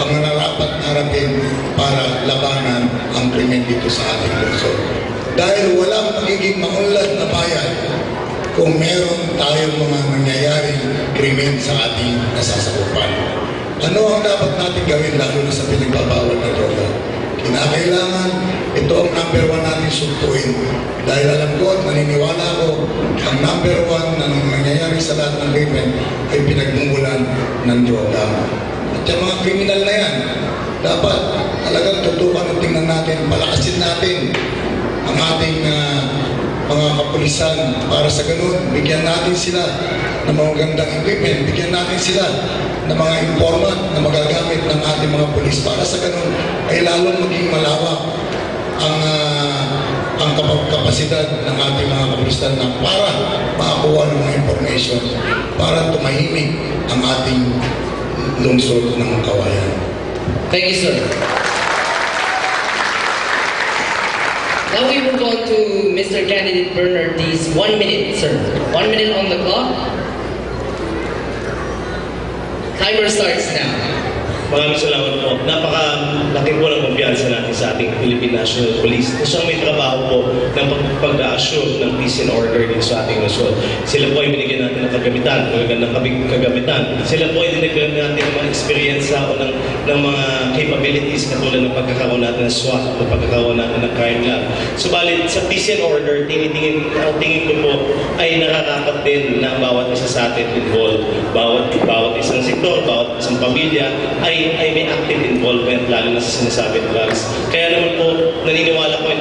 ang nararapat na harapin para labanan ang krimen dito sa ating lungsod. Dahil walang magiging maunlad na bayan kung meron tayong mga nangyayaring krimen sa ating nasasakupan. Ano ang dapat natin gawin lalo na sa pinagbabawal na droga? Kinakailangan, ito ang number 1 natin suntuin. Dahil alam ko at maniniwala ko, ang number 1 na nangyayari sa lahat ng krimen ay pinagmumulan ng droga. At yung mga kriminal na yan, dapat talagang tutukan at tingnan natin, palakasin natin ang ating mga kapulisan para sa ganun, bigyan natin sila ng mga magandang equipment, bigyan natin sila ng mga informant na magagamit ng ating mga pulis para sa ganun ay lalong maging malawak ang kapasidad ng ating mga kapulisan na para makakuha ng mga information para tumahimik ang ating lungsod ng Cagayan. Thank you, sir. Now we move on to Mr. Candidate Bernard D's 1 minute, sir. 1 minute on the clock. Timer starts now. Maraming salamat po. Napakalaki po ng kumpiyansa natin sa ating Philippine National Police na siyang may trabaho po ng pag-assure ng peace and order dito sa ating lungsod. Sila po ay binigyan natin ng kagamitan, magagandang kagamitan. Sila po ay dinagdagan natin ng mga experience o ng mga capabilities katulad ng pagkakaroon natin ng SWAT o pagkakaroon natin ng crime lab. Subalit sa peace and order, tingin ko po ay nakakakot din na bawat isa sa atin involved. Bawat isang sektor, bawat isang pamilya ay may active involvement lalo na sa sinasabing drugs. Kaya naman po, naniniwala ko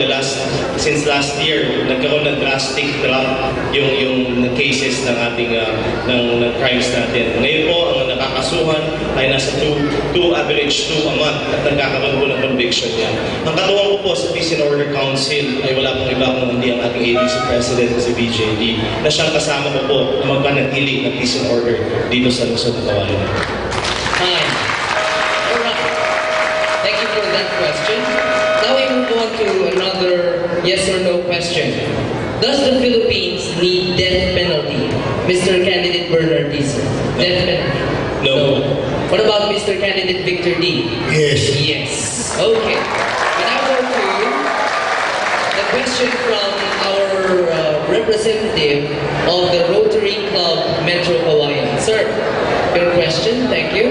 since last year, nagkaroon ng drastic drop yung cases ng ating ng crimes natin. Ngayon po, ang nakakasuhan ay nasa average 2 a month at nagkakaroon po ng conviction yan. Ang katuwang ko po sa Peace and Order Council ay wala pong iba kung hindi ang ating ADC President si BJD na siyang kasama ko po na magpanatili ng Peace and Order dito sa lungsod ng Cagayan. Time. All right. Thank you for that question. Now we move on to another yes or no question. Does the Philippines need death penalty? Mr. Candidate Bernard D, sir. Death penalty? No. What about Mr. Candidate Victor D? Yes. Yes. Okay. We now go to the question from our representative of the Rotary Club Metro Cagayan. Sir, your question. Thank you.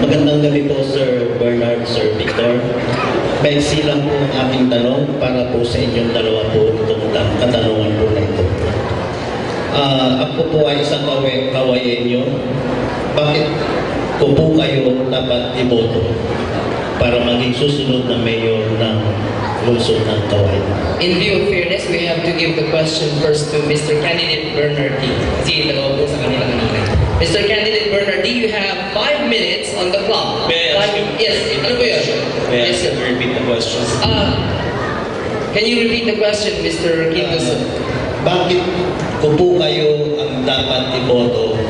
Magandang gabi po, Sir Bernard, Sir Victor. Maiksi lang po ang aking tanong para po sa inyong dalawa po itong katanungan po na ito. Ako po ay isang kawayenyo. Bakit ko po kayo dapat iboto para maging susunod na mayor ng lungsod ng Cagayan? In view of fairness, we have to give the question first to Mr. Candidate Bernard D. Kasi dalawa po sa kanila kanina. Mr. Candidate Bernard D, you have 5 minutes on the clock. May I ask you? Yes. Ano po yun? May I Yes, sir. repeat the question? Can you repeat the question, Mr. Quintos? Bakit ko po kayo ang dapat iboto?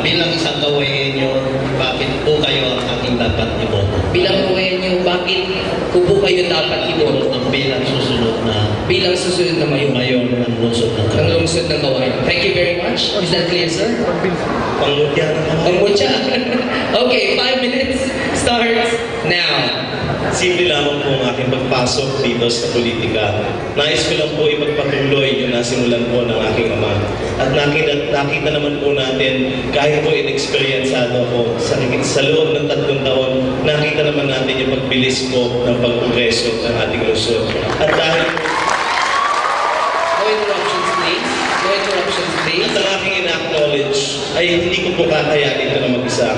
Bilang isang kawayenyo, bakit po kayo ang aking dapat iboto? Bilang kawayan niyo, bakit ko po kayo dapat iboto Ang bilang susunod na bilang susunod na mayor mayor ng lungsod ng ng Cavite. lungsod ng Kawayan? Thank you very much. Is that clear, sir? Pangmutya na naman. Pangmutya. Okay, 5 minutes starts now. Simple lamang po ang aking pagpasok dito sa politika. Nais ko lang po ipagpatuloy yung nasimulan po ng aking ama. At nakita naman po natin, kahit po inexperiencado ako sa loob ng 3 taon, nakita naman natin yung pagbilis po ng pagprogreso ng ating lungsod. At dahil po, No interruptions, please. No interruptions, please. at ang aking ina-acknowledge ay hindi ko po kakayanin ito na mag-isa.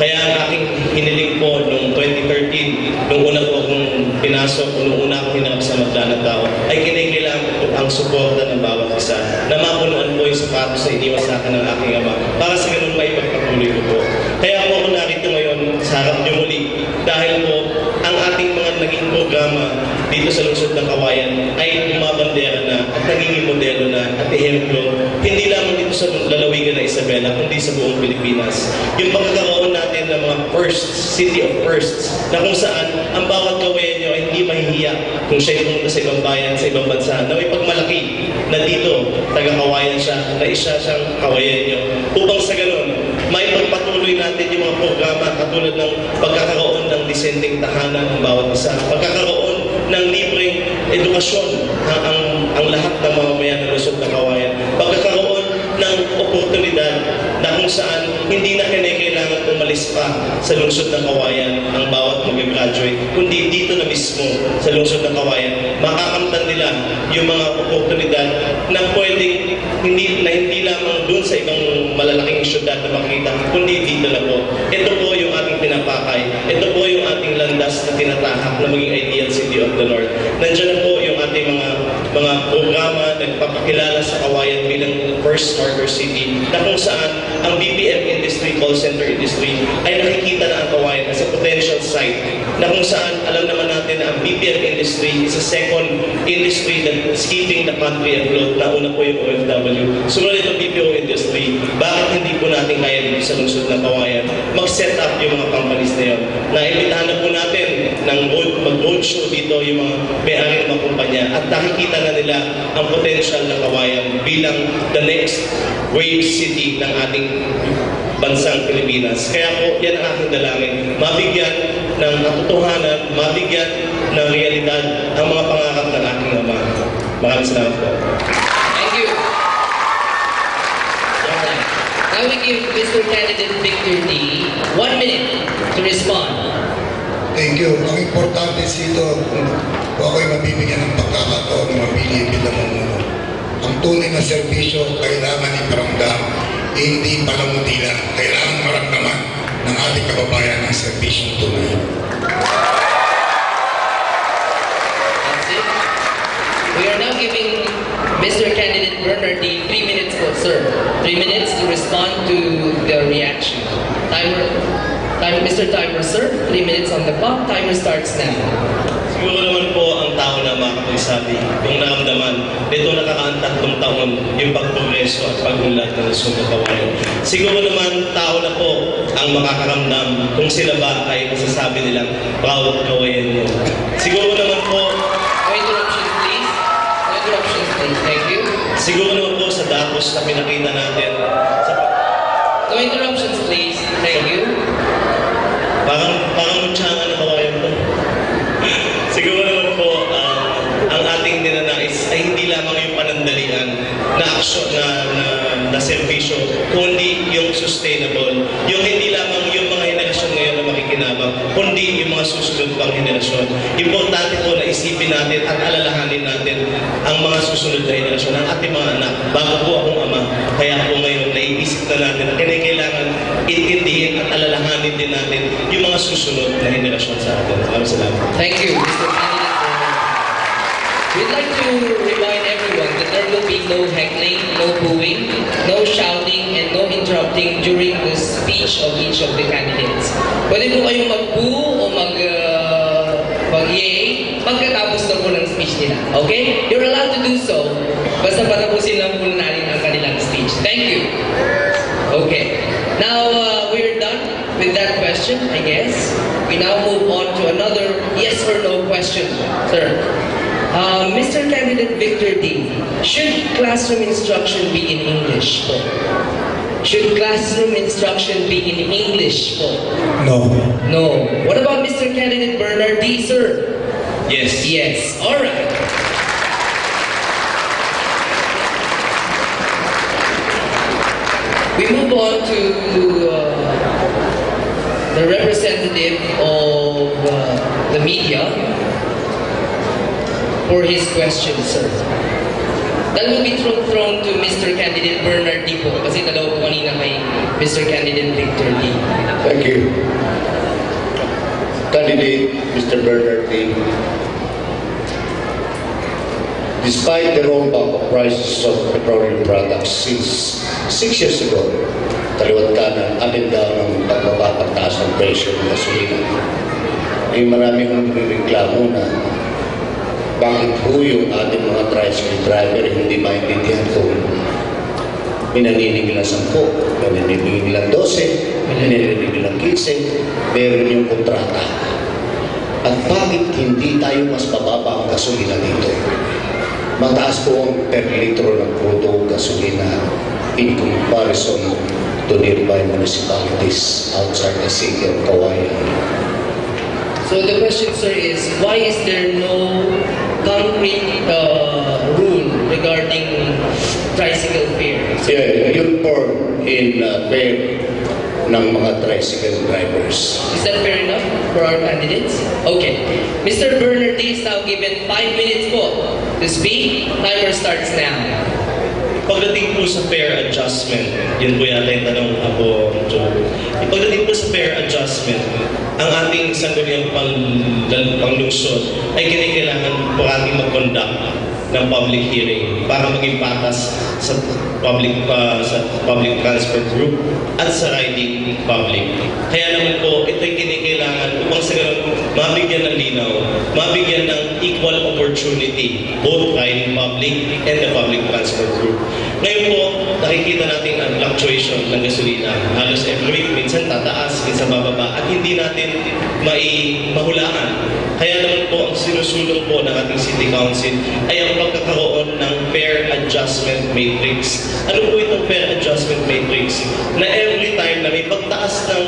Kaya ang aking hiniling po noong 2013, nung una po akong pinasok, nung una akong hinanap sa madla ng tao, ay kinakailangan ko ang suporta ng bawat isa na mapunuan po yung sapatos na iniwan sa akin ng aking ama para sa ganun may pagpatuloy ko po. Kaya po ako narito ngayon sa harap niyo muli dahil po ang ating mga naging programa dito sa lungsod ng Kawayan ay bumabandera na at naging modelo na at ehemplo hindi lamang dito sa lalawigan ng Isabela kundi sa buong Pilipinas. Yung pagkakaroon natin ng mga firsts, city of firsts, na kung saan ang bawat kawayan nyo ay hindi mahihiya kung siya'y pumunta sa ibang bayan, sa ibang bansa, na may pagmalaki na dito, taga-kawayan siya, na isa siyang kawayan nyo. Upang sa ganun, may pagpatuloy natin yung mga programa katulad ng pagkakaroon ng disenteng tahanan ng bawat isa, pagkakaroon ng libreng edukasyon ang lahat ng mamamayan ng lungsod ng Kawayan, pagkakaroon ng oportunidad na kung saan hindi na kailangan umalis pa sa lungsod ng Kawayan ang bawat mag-graduate, kundi dito na mismo sa lungsod ng Kawayan, makakamtan nila yung mga oportunidad na pwedeng hindi lamang dun sa ibang malalaking syudad na makikita, kundi dito na po. Ito po yung ating pinapakay. Ito po yung ating landas na tinatahak na maging ideal city of the North. Nandiyan na po yung ating mga programa na nagpapakilala sa Kawayan bilang first smarter city na kung saan ang BPM industry, call center industry ay nakikita na ang Kawayan as a potential site na kung saan alam naman natin na ang BPM industry is a second industry that is keeping the country afloat. Nauna po yung OFW. Sumunod itong BPO industry, bakit hindi po natin kaya dito sa lungsod ng Kawayan mag-set up yung mga companies na yun? Naimitahan na po natin ng mag-roadshow dito yung mga may-ari ng mga kumpanya at nakikita na nila ang potential ng Kawayan bilang the next wave city ng ating bansang Pilipinas. Kaya po, yan ang aking dalangin. Mabigyan ng katotohanan, mabigyan ng realidad ang mga pangarap ng aking ama. Maraming salamat po. Thank you. Alright. Now we give Mr. Candidate Victor D. 1 minute to respond. Thank you. Ang importante dito, kung ako'y mabibigyan ng pagkakataon na mapili bilang mamuno. Ang tunay na serbisyo kailangan iparamdam, hindi palamutilan. Kailangan maramdaman ng ating kababayan ang serbisyong tunay. That's it. We are now giving Mr. Candidate Bernard D. 3 minutes po, sir. 3 minutes to respond to the reaction. Mr. Timer, sir. 3 minutes on the clock. Timer starts now. Siguro naman po ang tao na makapagsabi, kung naramdaman, nito nakakaang 3 taon yung pagprogreso at pag-unlad ng lungsod ng Kawayan. Siguro naman tao na po ang makakaramdam kung sila ba ay masasabi nilang proud Kawayan nyo. Siguro naman po, No interruptions, please. No interruptions, please. Thank you. siguro naman po sa datos na pinakita natin sa No interruptions, please. Thank you. parang mutsangan na Kawayan po. Siguro naman po, ang ating ninanais ay hindi lamang yung panandalian na aksyon na serbisyo, kundi yung sustainable. Yung hindi lamang yung mga henerasyon ngayon na makikinabang, kundi yung mga susunod pang henerasyon. Importante po na isipin natin at alalahanin natin ang mga susunod na henerasyon, ang ating mga anak. Bago po akong ama, kaya po ngayon naiisip na natin na kailangan intindihin at alalahanin din natin yung mga susunod na henerasyon sa atin. Maraming salamat. Thank you, Mr. Candidate Bernard. We'd like to remind everyone that there will be no heckling, no booing, no shouting, and no interrupting during the speech of each of the candidates. Pwede po kayong mag-boo o yay, pagkatapos na po ng speech nila. Okay? You're allowed to do so. Basta patapusin lang po natin ang kanilang speech. Thank you. Okay. Now, we're done with that question, I guess. We now move on to another yes or no question. Sir. Mr. Candidate Victor D, should classroom instruction be in English po? Should classroom instruction be in English po? No. No. What about Mr. Candidate Bernard D, sir? Yes. Yes. All right. We move on to the representative of the media for his question, sir. That will be thrown to Mr. Candidate Bernard D po kasi dalawa po kanina kay Mr. Candidate Victor D. Thank you. Candidate Mr. Bernard D. Despite the rollback of prices of petroleum products since 6 years ago, kaliwat kanan, atin daw ng pagpapataas ng presyo ng gasolina. Ay marami kong reklamo na bakit po yung ating mga tricycle driver hindi maintindihan kung minaninig nila 10, minaninig nila 12, minaninig nila 15, meron yung kontrata. At bakit hindi tayo mas mababa ang gasolina dito? Mataas po ang per litro ng crudo gasolina in comparison to nearby municipalities outside the city of Kawayan. So the question, sir, is why is there no concrete rule regarding tricycle fare? Yeah, yung form in fare ng mga tricycle drivers. Is that fair enough for our candidates? Okay. Mr. Bernard D is now given 5 minutes po to speak. Timer starts now. Pagdating po sa fare adjustment, yun po yata yung tanong ako, Joe. Pagdating po sa fare adjustment, ang ating sangguniang panglungsod ay kailangan po ating mag-conduct ng public hearing para maging patas sa public transport group at sa riding public. Kaya naman po, ito'y kailangan upang sa ganun mabigyan ng linaw, mabigyan ng equal opportunity, both riding public and the public transport group. Ngayon po, nakikita natin ang fluctuation ng gasolina. Halos every week, minsan tataas, minsan bababa, at hindi natin mahulaan. Kaya naman po, ang sinusulong po ng ating City Council ay ang pagkakaroon ng fare adjustment matrix. Ano po itong fare adjustment matrix? Na every time na may pagtaas ng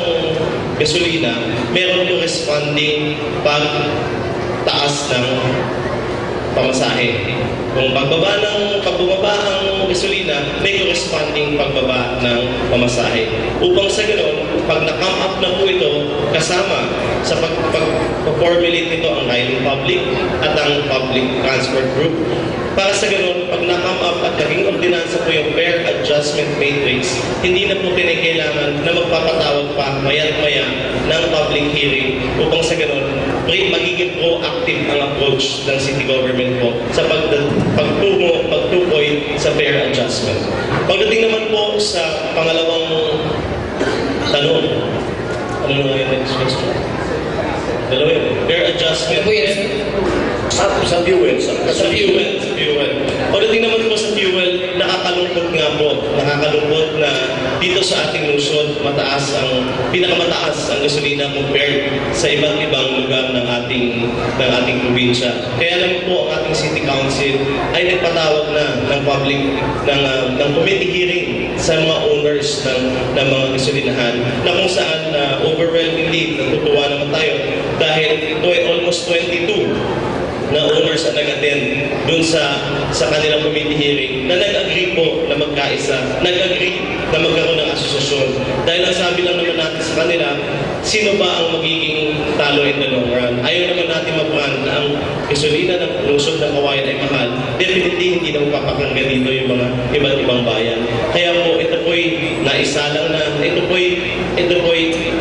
gasolina, meron corresponding pagtaas ng pamasahe. Kung pagbaba ang gasolina, may corresponding pagbaba ng pamasahe. Upang sa ganoon, pag na-come up na po ito, kasama sa pag-formulate nito ang riding public at ang public transport group, para sa ganoon, pag na-come up at naging ordinansa po yung fare adjustment matrix, hindi na po kailangan na magpapatawag pa maya't maya ng public hearing upang sa ganoon, magiging proactive ang approach ng city government po sa pagtukoy sa fare adjustment. Pagdating naman po sa pangalawang tanong, ano na yung next question? Dalawa yun. Fare adjustment. Ano po yun? Sa fuel. Sa fuel. Pagdating naman po sa fuel, nakakalungkot nga po. Nakakalungkot na dito sa ating lungsod, pinakamataas ang gasolina compared sa iba't ibang lugar ng ating probinsya. Kaya naman po ang ating City Council ay nagpatawag na ng committee hearing sa mga owners ng mga gasolinahan na kung saan overwhelmingly natutuwa naman tayo dahil ito ay almost 22 na owners ang nag-attend dun sa kanilang committee hearing na nag-agree po na magkaisa, nag-agree na magkaroon ng asosasyon. Dahil ang sabi lang naman natin sa kanila, sino ba ang magiging talo in the long run? Ayaw naman natin mag-brand na ang gasolina ng lungsod ng Kawayan ay mahal. Definitely hindi na magpapakanggan dito yung mga iba't ibang bayan. Kaya po, ito po'y naisalang na, ito po'y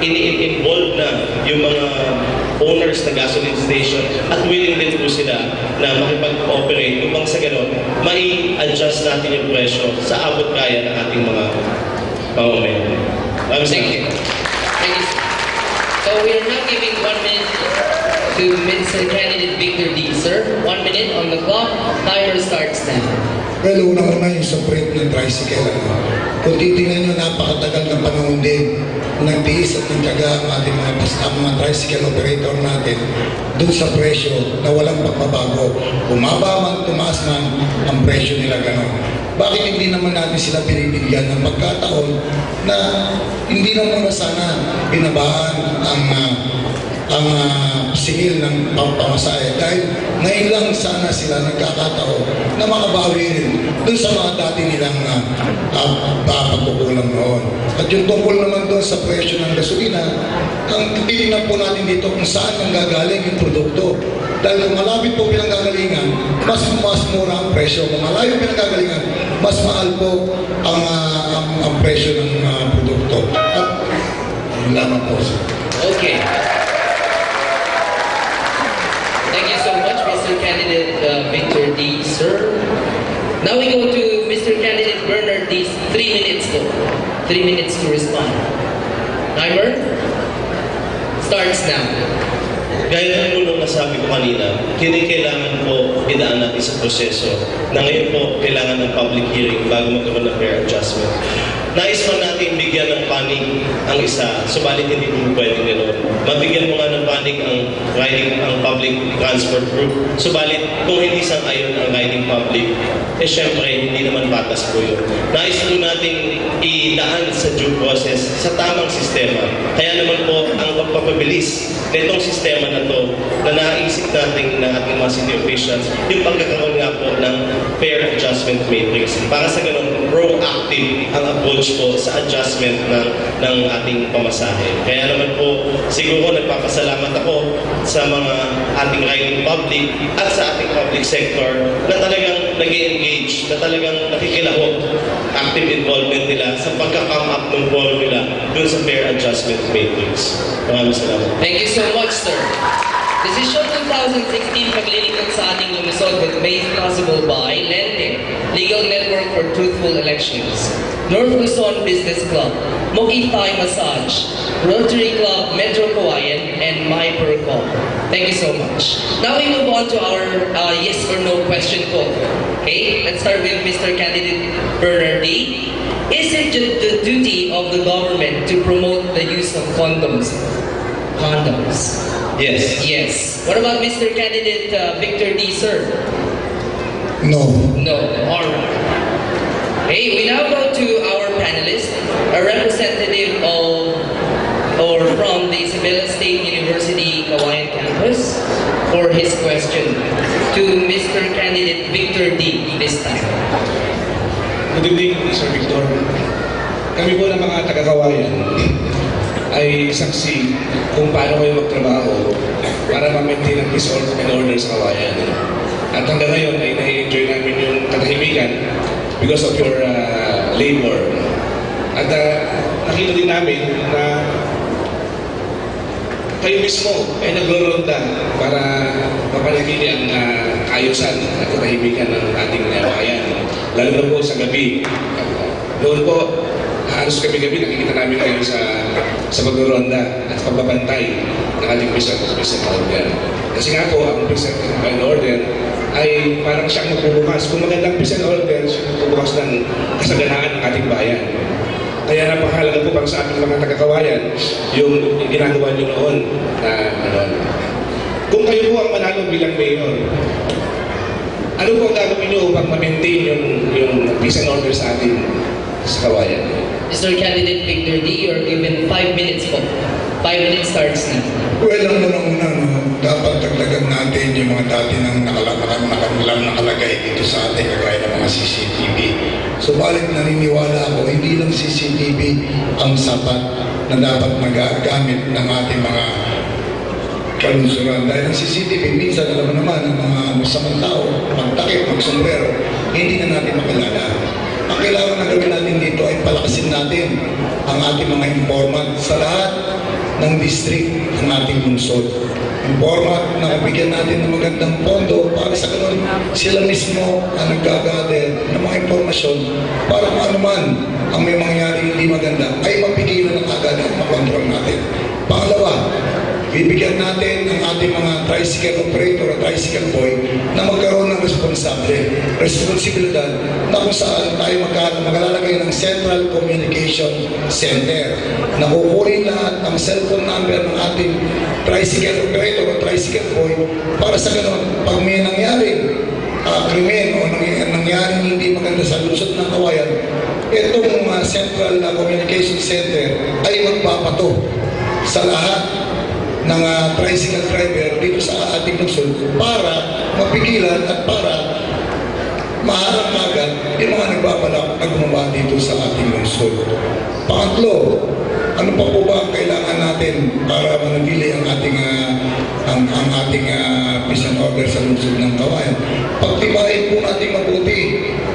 ini-involve na yung mga owners ng gasoline station at willing din po sila na makipag-operate upang sa gano'n, mai-adjust natin yung presyo sa abot kaya ng ating mga pamamayan. Thank you. Thank you. So we are now giving 1 minute to Mr. Candidate Victor D. Sir, 1 minute on the clock. Timer starts now. Well, una-una yung sa freight ng tricycle. Kung titingnan nyo, napakatagal ng panahon din nagtiis at nagtaga ang ating mga tricycle operator natin dun sa presyo na walang pagbabago. Bumaba man, tumaas man, ang presyo nila gano'n. Bakit hindi naman natin sila pinibigyan ng pagkataon na hindi na muna sana binabaan ang singil ng pamasahe dahil ngayon lang sana sila nagkakataon na makabawi rin dun sa mga dati nilang pagkukulang noon. At yung tungkol naman doon sa presyo ng gasolina, ang titignan po natin dito kung saan ang gagaling yung produkto. Dahil kung malapit po pinanggagalingan, mas mura ang presyo. Kung malayo pinanggagalingan, mas mahal po ang presyo ng produkto. At yun lamang po. Okay. Thank you so much, Mr. Candidate Victor D. Sir. Now we go to Mr. Candidate Bernard D. 3 minutes to 3 minutes to respond. Timer starts now. Gaya ng unang nasabi ko kanina, kailangan po idaan natin sa proseso na ngayon po kailangan ng public hearing bago magkaroon ng fare adjustment. Nais man natin bigyan ng panig ang isa, subalit hindi po pwedeng ganoon. Mabigyan mo nga ng panig ang public transport group, subalit kung hindi sang-ayon ang riding public, syempre hindi naman patas po yun. Nais po natin idaan sa due process sa tamang sistema. Kaya naman po ang pagpapabilis nitong sistema na to na naisip natin ng ating mga city officials, yung pagkakaroon nga po ng fare adjustment matrix. Para sa ganun, proactive ang approach po sa adjustment ng ating pamasahe. Kaya naman po, siguro nagpapasalamat ako sa mga ating riding public at sa ating public sector na talagang nag-engage, na talagang nakikilahok active involvement nila sa pagka-come up ng formula dun sa fare adjustment matrix. Maraming salamat. Thank you so much, sir. Decision 2016 paglilingkod sa ating lumusod with made possible by Lente, Legal Network for Truthful Elections, North Luzon Business Club, Moki Thai Massage, Rotary Club Metro Kawayan, and My Percom. Thank you so much. Now we move on to our yes or no question call. Okay, let's start with Mr. Candidate Bernard D. Is it the duty of the government to promote the use of condoms? Condoms. Yes. Yes. What about Mr. Candidate Victor D. Sir? No. No. All right. Okay, we now go to our panelist, a representative of or from the Isabela State University Kawayan campus for his question to Mr. Candidate Victor D. this time. Good evening, Sir Victor. Kami po ng mga taga-Kawayan ay saksi kung paano kayo magtrabaho para ma-maintain ang peace and order sa Kawayan. At hanggang ngayon ay nai-enjoy namin yung katahimikan because of your labor. At nakita din namin na kayo mismo ay nagro-ronda para mapanatili ang ayusan at katahimikan ng ating bayan. Lalo na po sa gabi. Noon po, halos gabi-gabi nakikita namin kayo sa pagro-ronda at pagbabantay ng ating peace and order. Kasi nga po, ang peace and order ay parang siyang magbubukas. Kung magandang peace and order, siyang magbubukas ng kasaganaan ng ating bayan. Kaya napakahalaga po para sa ating mga taga-Kawayan yung ginagawa niyo noon na kung kayo po ang manalo bilang mayor, ano po ang gagawin niyo upang ma-maintain yung peace and order sa ating sa Kawayan? Mr. Candidate Victor D, you are given 5 minutes po. 5 minutes starts now. Well, ang unang-una, dapat dagdagan natin yung mga dati nang nakalagay dito sa ating kagaya ng mga CCTV. Subalit naniniwala ako, hindi lang CCTV ang sapat na dapat magagamit ng ating mga kalunsuran. Dahil ang CCTV, minsan alam mo naman, ang mga masamang tao, magtakip, magsombrero, hindi na natin makilala. Ang kailangan na gawin natin dito ay palakasin natin ang ating mga informant sa lahat ng district ng ating lungsod. Informant na bigyan natin ng magandang pondo para sa ganun sila mismo ang naggagather ng mga impormasyon para kung ano man ang may mangyari hindi maganda ay mapigilan ng agad at makontrol natin. Pangalawa, bibigyan natin ang ating mga tricycle operator at tricycle boy na magkaroon ng responsibilidad na kung saan tayo maglalagay ng Central Communication Center na kukunin lahat ng cellphone number ng ating tricycle operator o tricycle boy para sa ganun, pag may nangyaring krimen o nangyaring hindi maganda sa lusot ng kawayan, itong Central Communication Center ay magpapato sa lahat ng tricycle driver dito sa ating lungsod para mapigilan at para maharap agad yung mga nagbabalak na gumawa dito sa ating lungsod. Pangatlo, ano pa po ba ang kailangan natin para manatili ang ating peace and order sa lungsod ng Kawayan? Pagtibayin po natin mabuti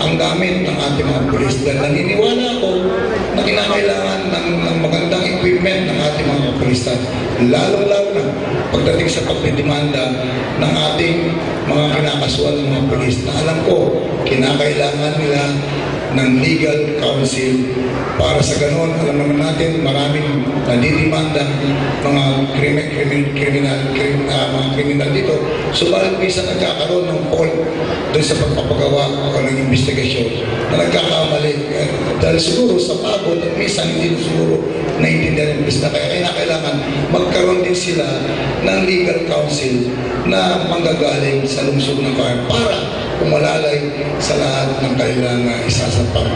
ang gamit ng ating mga pulis dahil naniniwala ako na kinakailangan ng magandang equipment ng ating mga pulisan, lalong-lalo na pagdating sa pagdidemanda ng ating mga kinakasuhan ng mga pulis na alam ko kinakailangan nila ng legal counsel para sa ganon. Alam naman natin maraming nadidemanda mga kriminal dito. Subalit minsan nagkakaroon ng fault doon sa pagpapagawa o ng investigasyon na nagkakamali dahil siguro sa pagod at minsan hindi siguro naiintindihan ng na kaya kailangan magkaroon din sila ng legal counsel na manggagaling sa lungsod ng Kawayan para umalalay sa lahat ng kailang isasapang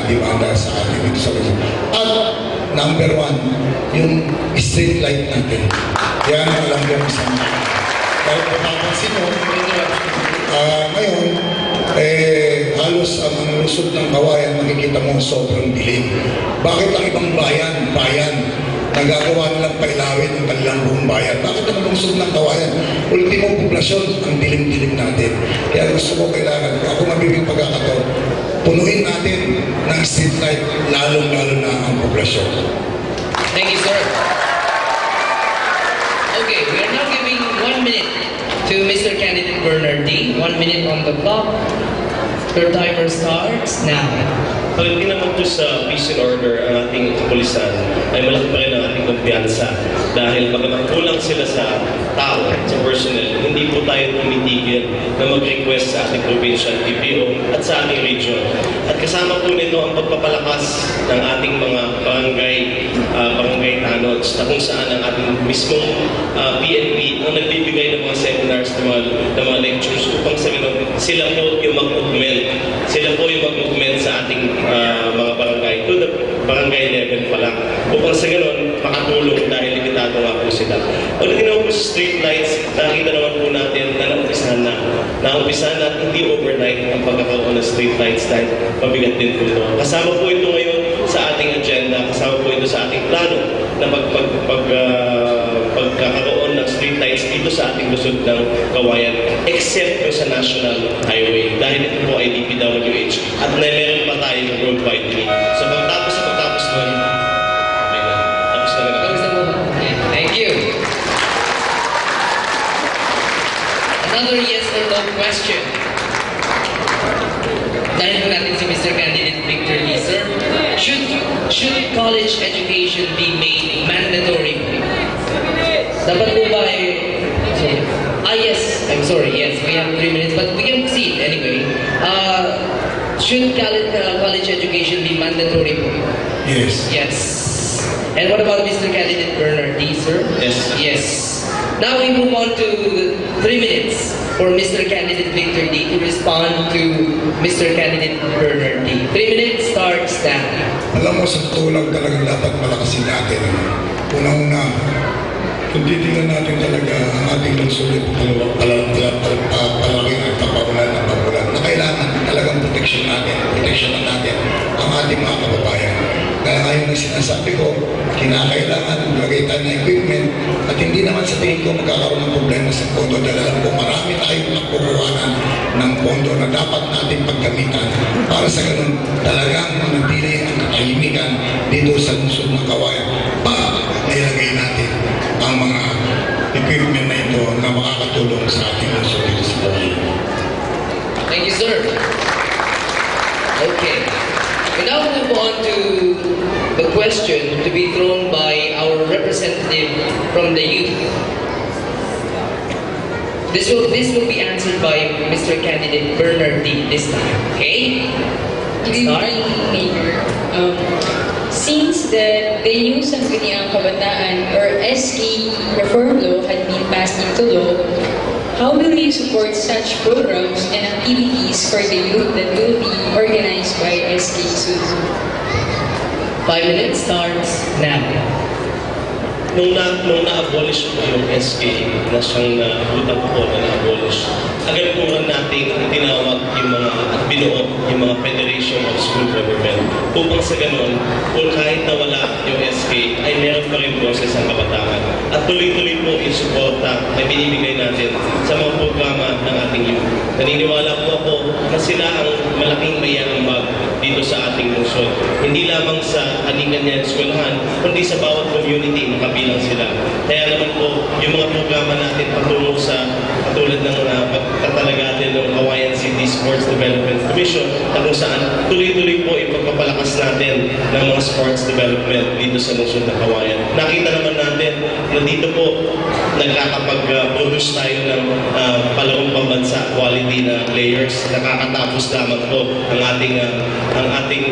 demanda sa atin dito sa lungsod. At number one, yung street light natin. Yan ang alam ko sa mga. Kahit mapapansin mo, ngayon, halos ang lungsod ng Kawayan, makikita mo sobrang dilim. Bakit ang ibang bayan, nagagawa nilang pailawin ng kanilang buong bayan? Bakit ang lungsod ng Kawayan, ultimong poblasyon, ang dilim-dilim natin? Kaya gusto ko kailangan, ako mabibig pagkakataon, punuin natin ng street light, lalong-lalo na ang poblasyon. Thank you, sir. Okay, we are now giving 1 minute to Mr. Candidate Bernard D. 1 minute on the clock. Your timer starts now. Pagdating naman po sa peace and order ang ating kapulisan ay malaki pa rin ang ating kumpiyansa dahil bagamat kulang sila sa tao, sa personnel, hindi po tayo tumitigil na mag-request sa ating provincial PPO at sa ating region. At kasama po nito ang pagpapalakas ng ating mga barangay tanods na kung saan ang ating mismong PNP ang nagbibigay ng mga seminars, ng mga lectures upang sa ganun sila po yung mag-augment. Sila po yung mag-augment sa ating mga barangay to the barangay level pa lang. Upang sa ganun, makatulong dahil limitado nga po sila. Pagdating naman po sa street lights, nakita naman po natin na naumpisahan na hindi overnight ang pagkakaroon ng street lights dahil mabigat din po ito. Kasama po ito ngayon sa ating agenda, kasama po ito sa ating plano na pagkakaroon ng street lights dito sa ating lungsod ng Kawayan, except po sa National Highway dahil ito po ay DPWH at meron pa tayo ng worldwide need. So pagtapos nun, okay na. Tapos na lang. Tapos na po. Yeah, thank you. Another yes or no question. Dahil po natin si Mr. Candidate Victor Lee, sir, should college education be made mandatory? Dapat po ba yes, I'm sorry, yes, we have 3 minutes, but we can proceed anyway. Should college education be mandatory po? Yes. Yes. And what about Mr. Candidate Bernard D, sir? Yes. Yes. Now we move on to 3 minutes for Mr. Candidate Victor D to respond to Mr. Candidate Bernard D. 3 minutes starts now. Alam mo, sa tulang talagang dapat malakasin natin. Una-una, kung titingnan natin talaga ang ating lungsod at palaki at papabulan ng pabulan na kailangan talagang proteksyonan natin ang ating mga kababayan. Kaya ngayon ang sinasabi ko, kinakailangan maglagay tayo ng equipment at hindi naman sa tingin ko magkakaroon ng problema sa pondo dahil alam ko marami tayong nakukuhanan ng pondo na dapat natin paggamitan para sa ganun talagang manatili ang katahimikan dito sa lungsod ng Kawayan. Nilagay natin ang mga equipment na ito na makakatulong sa ating lungsod dito sa Kawayan. Thank you, sir. Okay. We now move on to the question to be thrown by our representative from the youth. This will be answered by Mr. Candidate Bernard D. this time. Okay? Good evening, Mayor. Since the new Sangguniang Kabataan or SK Reform Law had been passed into law, how will you support such programs and activities for the youth that will be organized by SK Suzu? 5 minutes starts now. Nung na-abolish po yung SK na siyang nabutan po na na-abolish, agad po natin tinawag yung mga at binuo yung mga Federation of School Government upang sa ganun, kung kahit nawala yung SK, ay meron pa rin boses ang kabataan. At tuloy-tuloy po yung suporta na binibigay natin sa mga programa ng ating youth. Naniniwala po ako na sila ang malaking mayambag dito sa ating lungsod. Hindi lamang sa halikan niya eskwelahan, kundi sa bawat community kabilang sila. Kaya naman po, yung mga programa natin patungo sa katulad ng pagtatalaga ng Kawayan City Sports Development Commission na kung saan tuloy-tuloy po yung pagpapalakas natin ng mga sports development dito sa lungsod ng Kawayan. Nakita naman natin na dito po nagkakapag-produce tayo ng palarong pambansa quality na players. Nakakatapos lamang po ang ating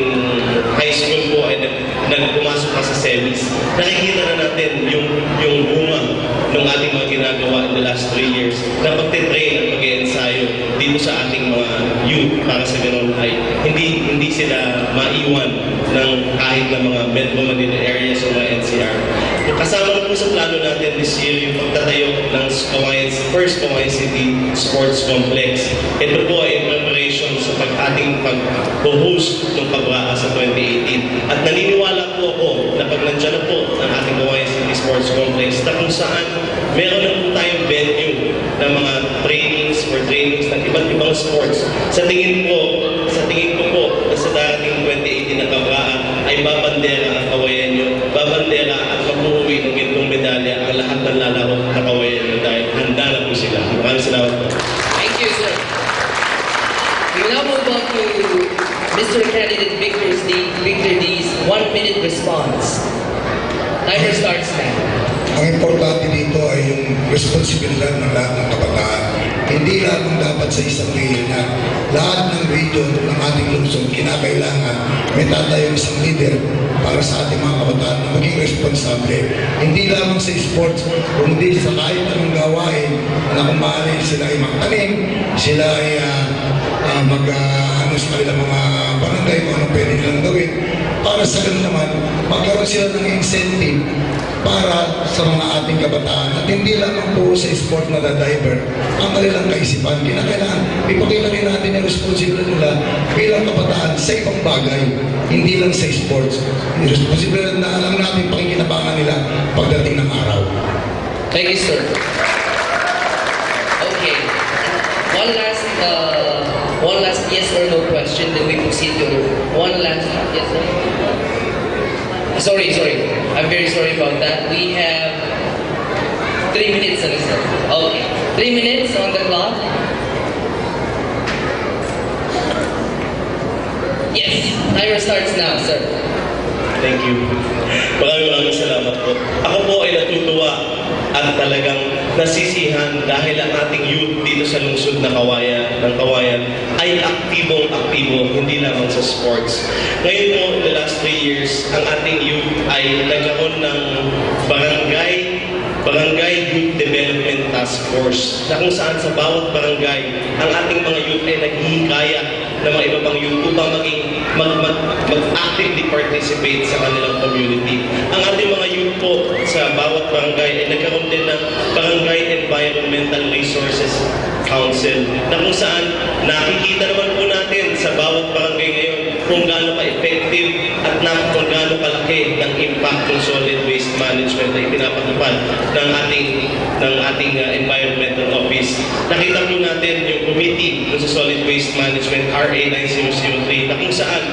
high school po ay nagpumasok pa sa semis. Nakikita na natin yung bunga ng ating mga ginagawa in the last 3 years na pagtitrain at pag-ensayo dito sa ating mga youth para sa ganoon ay hindi sila maiwan ng kahit na mga Metro Manila areas o mga NCR. Kasama na po sa plano natin this year yung pagtatayo ng first Kawayan City Sports Complex. Ito po ay preparation sa ating pag-host ng pagbaka sa 2018. At naniniwala po ako na pag nandiyan na po ang ating Kawayan City Sports Complex na kung saan meron na po tayong venue ng mga trainings ng iba't ibang sports. Sa tingin ko po na sa darating 2018 na kabraan ay babandera ang kawayan nyo, babandera at mapuuwi ng gintong medalya ang lahat ng lalaro na kawayan nyo dahil handa na po sila. Maraming salamat po. Thank you, sir. We will now move on to Mr. Candidate Victor D's 1-minute response. Timer starts now. Ang importante dito ay yung responsibilidad ng lahat ng kabataan. Hindi lamang dapat sa isang mayor na lahat ng region ng ating lungsod kinakailangan may tatayong isang leader para sa ating mga kabataan na maging responsable. Hindi lamang sa sports, kundi sa kahit anong gawain na kung maaari sila ay magtanim, sila ay sa kanilang mga barangay kung ano pwede nilang gawin. Para sa ganun naman, magkaroon sila ng incentive para sa mga ating kabataan. At hindi lamang po sa sport na diver ang kanilang kaisipan. Kinakailangan, ipakita rin natin ang responsibilidad nila bilang kabataan sa ibang bagay, hindi lang sa sports. Yung responsibilidad na alam natin pakikinabangan nila pagdating ng araw. Thank you, sir. Okay. One last yes or no question, then we proceed to one last yes or no. Sorry. I'm very sorry about that. We have 3 minutes on this. Okay. 3 minutes on the clock. Yes. Timer starts now, sir. Thank you. Maraming salamat po. Ako po ay natutuwa at talagang nasisihan dahil ang ating youth dito sa lungsod ng Kawayan ay aktibong-aktibo, hindi lamang sa sports. Ngayon po, in the last 3 years, ang ating youth ay nagkaroon ng Barangay Youth Development Task Force na kung saan sa bawat barangay ang ating mga youth ay naghihikaya ng mga iba pang youth upang mag-actively participate sa kanilang community. Ang ating mga youth po sa bawat barangay ay nagkaroon din ng Barangay Environmental Resources Council na kung saan nakikita naman po natin sa bawat barangay ngayon kung gaano ka-effective at kung gaano kalaki ng impact ng solid waste management na ipinapatupad ng ating environmental office. Nakita po natin yung committee sa solid waste management RA 9003 na kung saan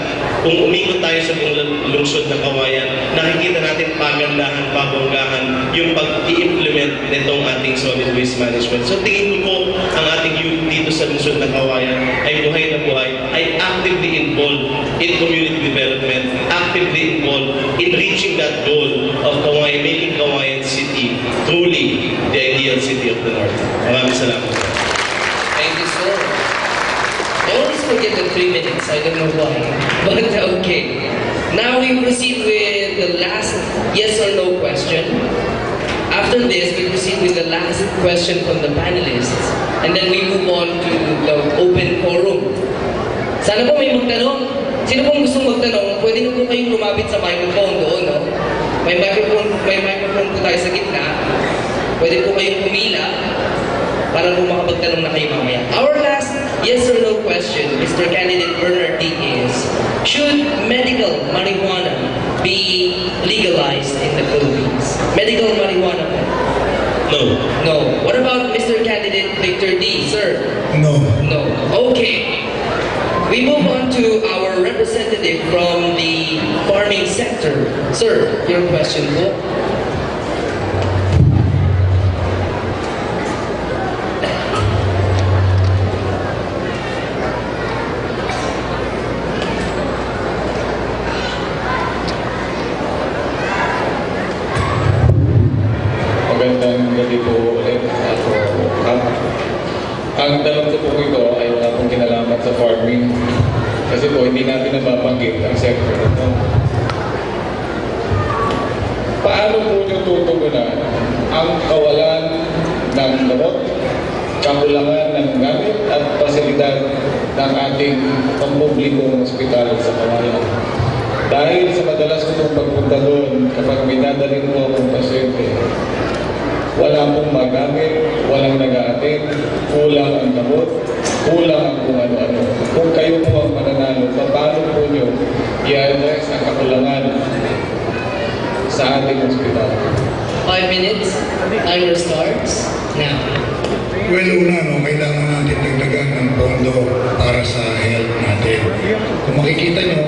kung umikot tayo sa buong lungsod ng Kawayan, nakikita natin pagandahan, pabonggahan yung pag-i-implement nitong ating solid waste management. So tingin ko po ang ating youth dito sa lungsod ng Kawayan ay buhay na buhay, ay actively involved in community development, actively involved in reaching that goal of Kawayan, making Kawayan City truly the ideal city of the North. Maraming salamat. Thank you, sir. I always forget the 3 minutes. I don't know why. But okay. Now we proceed with the last yes or no question. After this, we proceed with the last question from the panelists. And then we move on to the open forum. Sana po may magtanong. Sino pong gustong magtanong, pwede na po kayong lumapit sa microphone doon, no? May microphone po tayo sa gitna. Pwede po kayong pumila para po makapagtanong na kayo mamaya. Our last yes or no question, Mr. Candidate Bernard D. is, should medical marijuana be legalized in the Philippines? Medical marijuana po? No. No. What about Mr. Candidate Victor D., sir? No. No. Okay. We move on to our representative from the farming sector. Sir, your question po. Magandang gabi po ulit. Ang tanong ko po ito ay wala pong kinalaman sa farming. Kasi po hindi natin nababanggit ang sector ito. Paano po nyo tutugunan ang kawalan ng gamot, kakulangan ng gamit at pasilidad ng ating pampublikong ospital sa Kawayan? Dahil sa madalas ko pong pagpunta doon kapag may dadalhin po akong pasyente, wala pong magamit, walang nag-a-attend, kulang ang gamot, kulang ang kung ano-ano. Kung kayo po ang mananalo, paano po nyo i-address ang kakulangan sa ating ospital? 5 minutes. Timer starts now. Well, una, no, kailangan natin dagdagan ng pondo para sa health natin. Kung makikita nyo,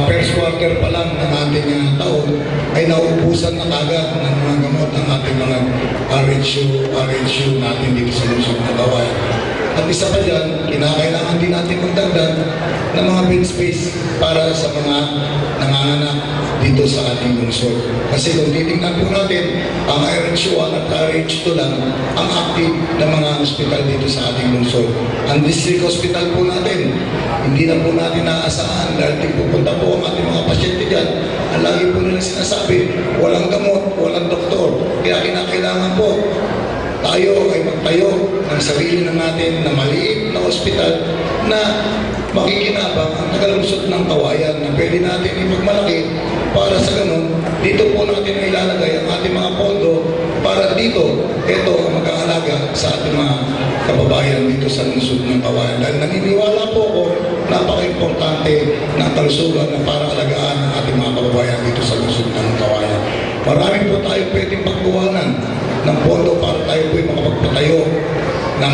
first quarter pa lang ng ating taon ay nauubusan na kagad ng mga gamot ng ating mga RHU natin dito sa Luzon na Kawayan. At isa pa dyan, kinakailangan din natin magdagdag ng mga bed space para sa mga nanganganak dito sa ating lungsod. Kasi kung titingnan po natin, ang RH1 at RH2 lang ang active na mga hospital dito sa ating lungsod. Ang district hospital po natin, hindi na po natin naaasahan dahil pupunta po ang ating mga pasyente dyan. Ang lagi po nila sinasabi, walang gamot, walang doktor. Kaya kinakailangan po tayo ay magtayo ng sarili na natin na maliit na ospital na makikinabang ang nagalusot ng Kawayan na pwede natin ipagmalaki para sa ganun, dito po natin ilalagay ang ating mga pondo para dito, ito ang mag-aalaga sa ating mga kababayan dito sa lungsod ng Kawayan. Dahil naniniwala po ako, napaka-importante ng kalusugan na para alagaan ang ating mga kababayan dito sa lungsod ng Kawayan. Marami po tayo pwedeng pagkuhanan ng pondo para tayo po'y makapagpatayo ng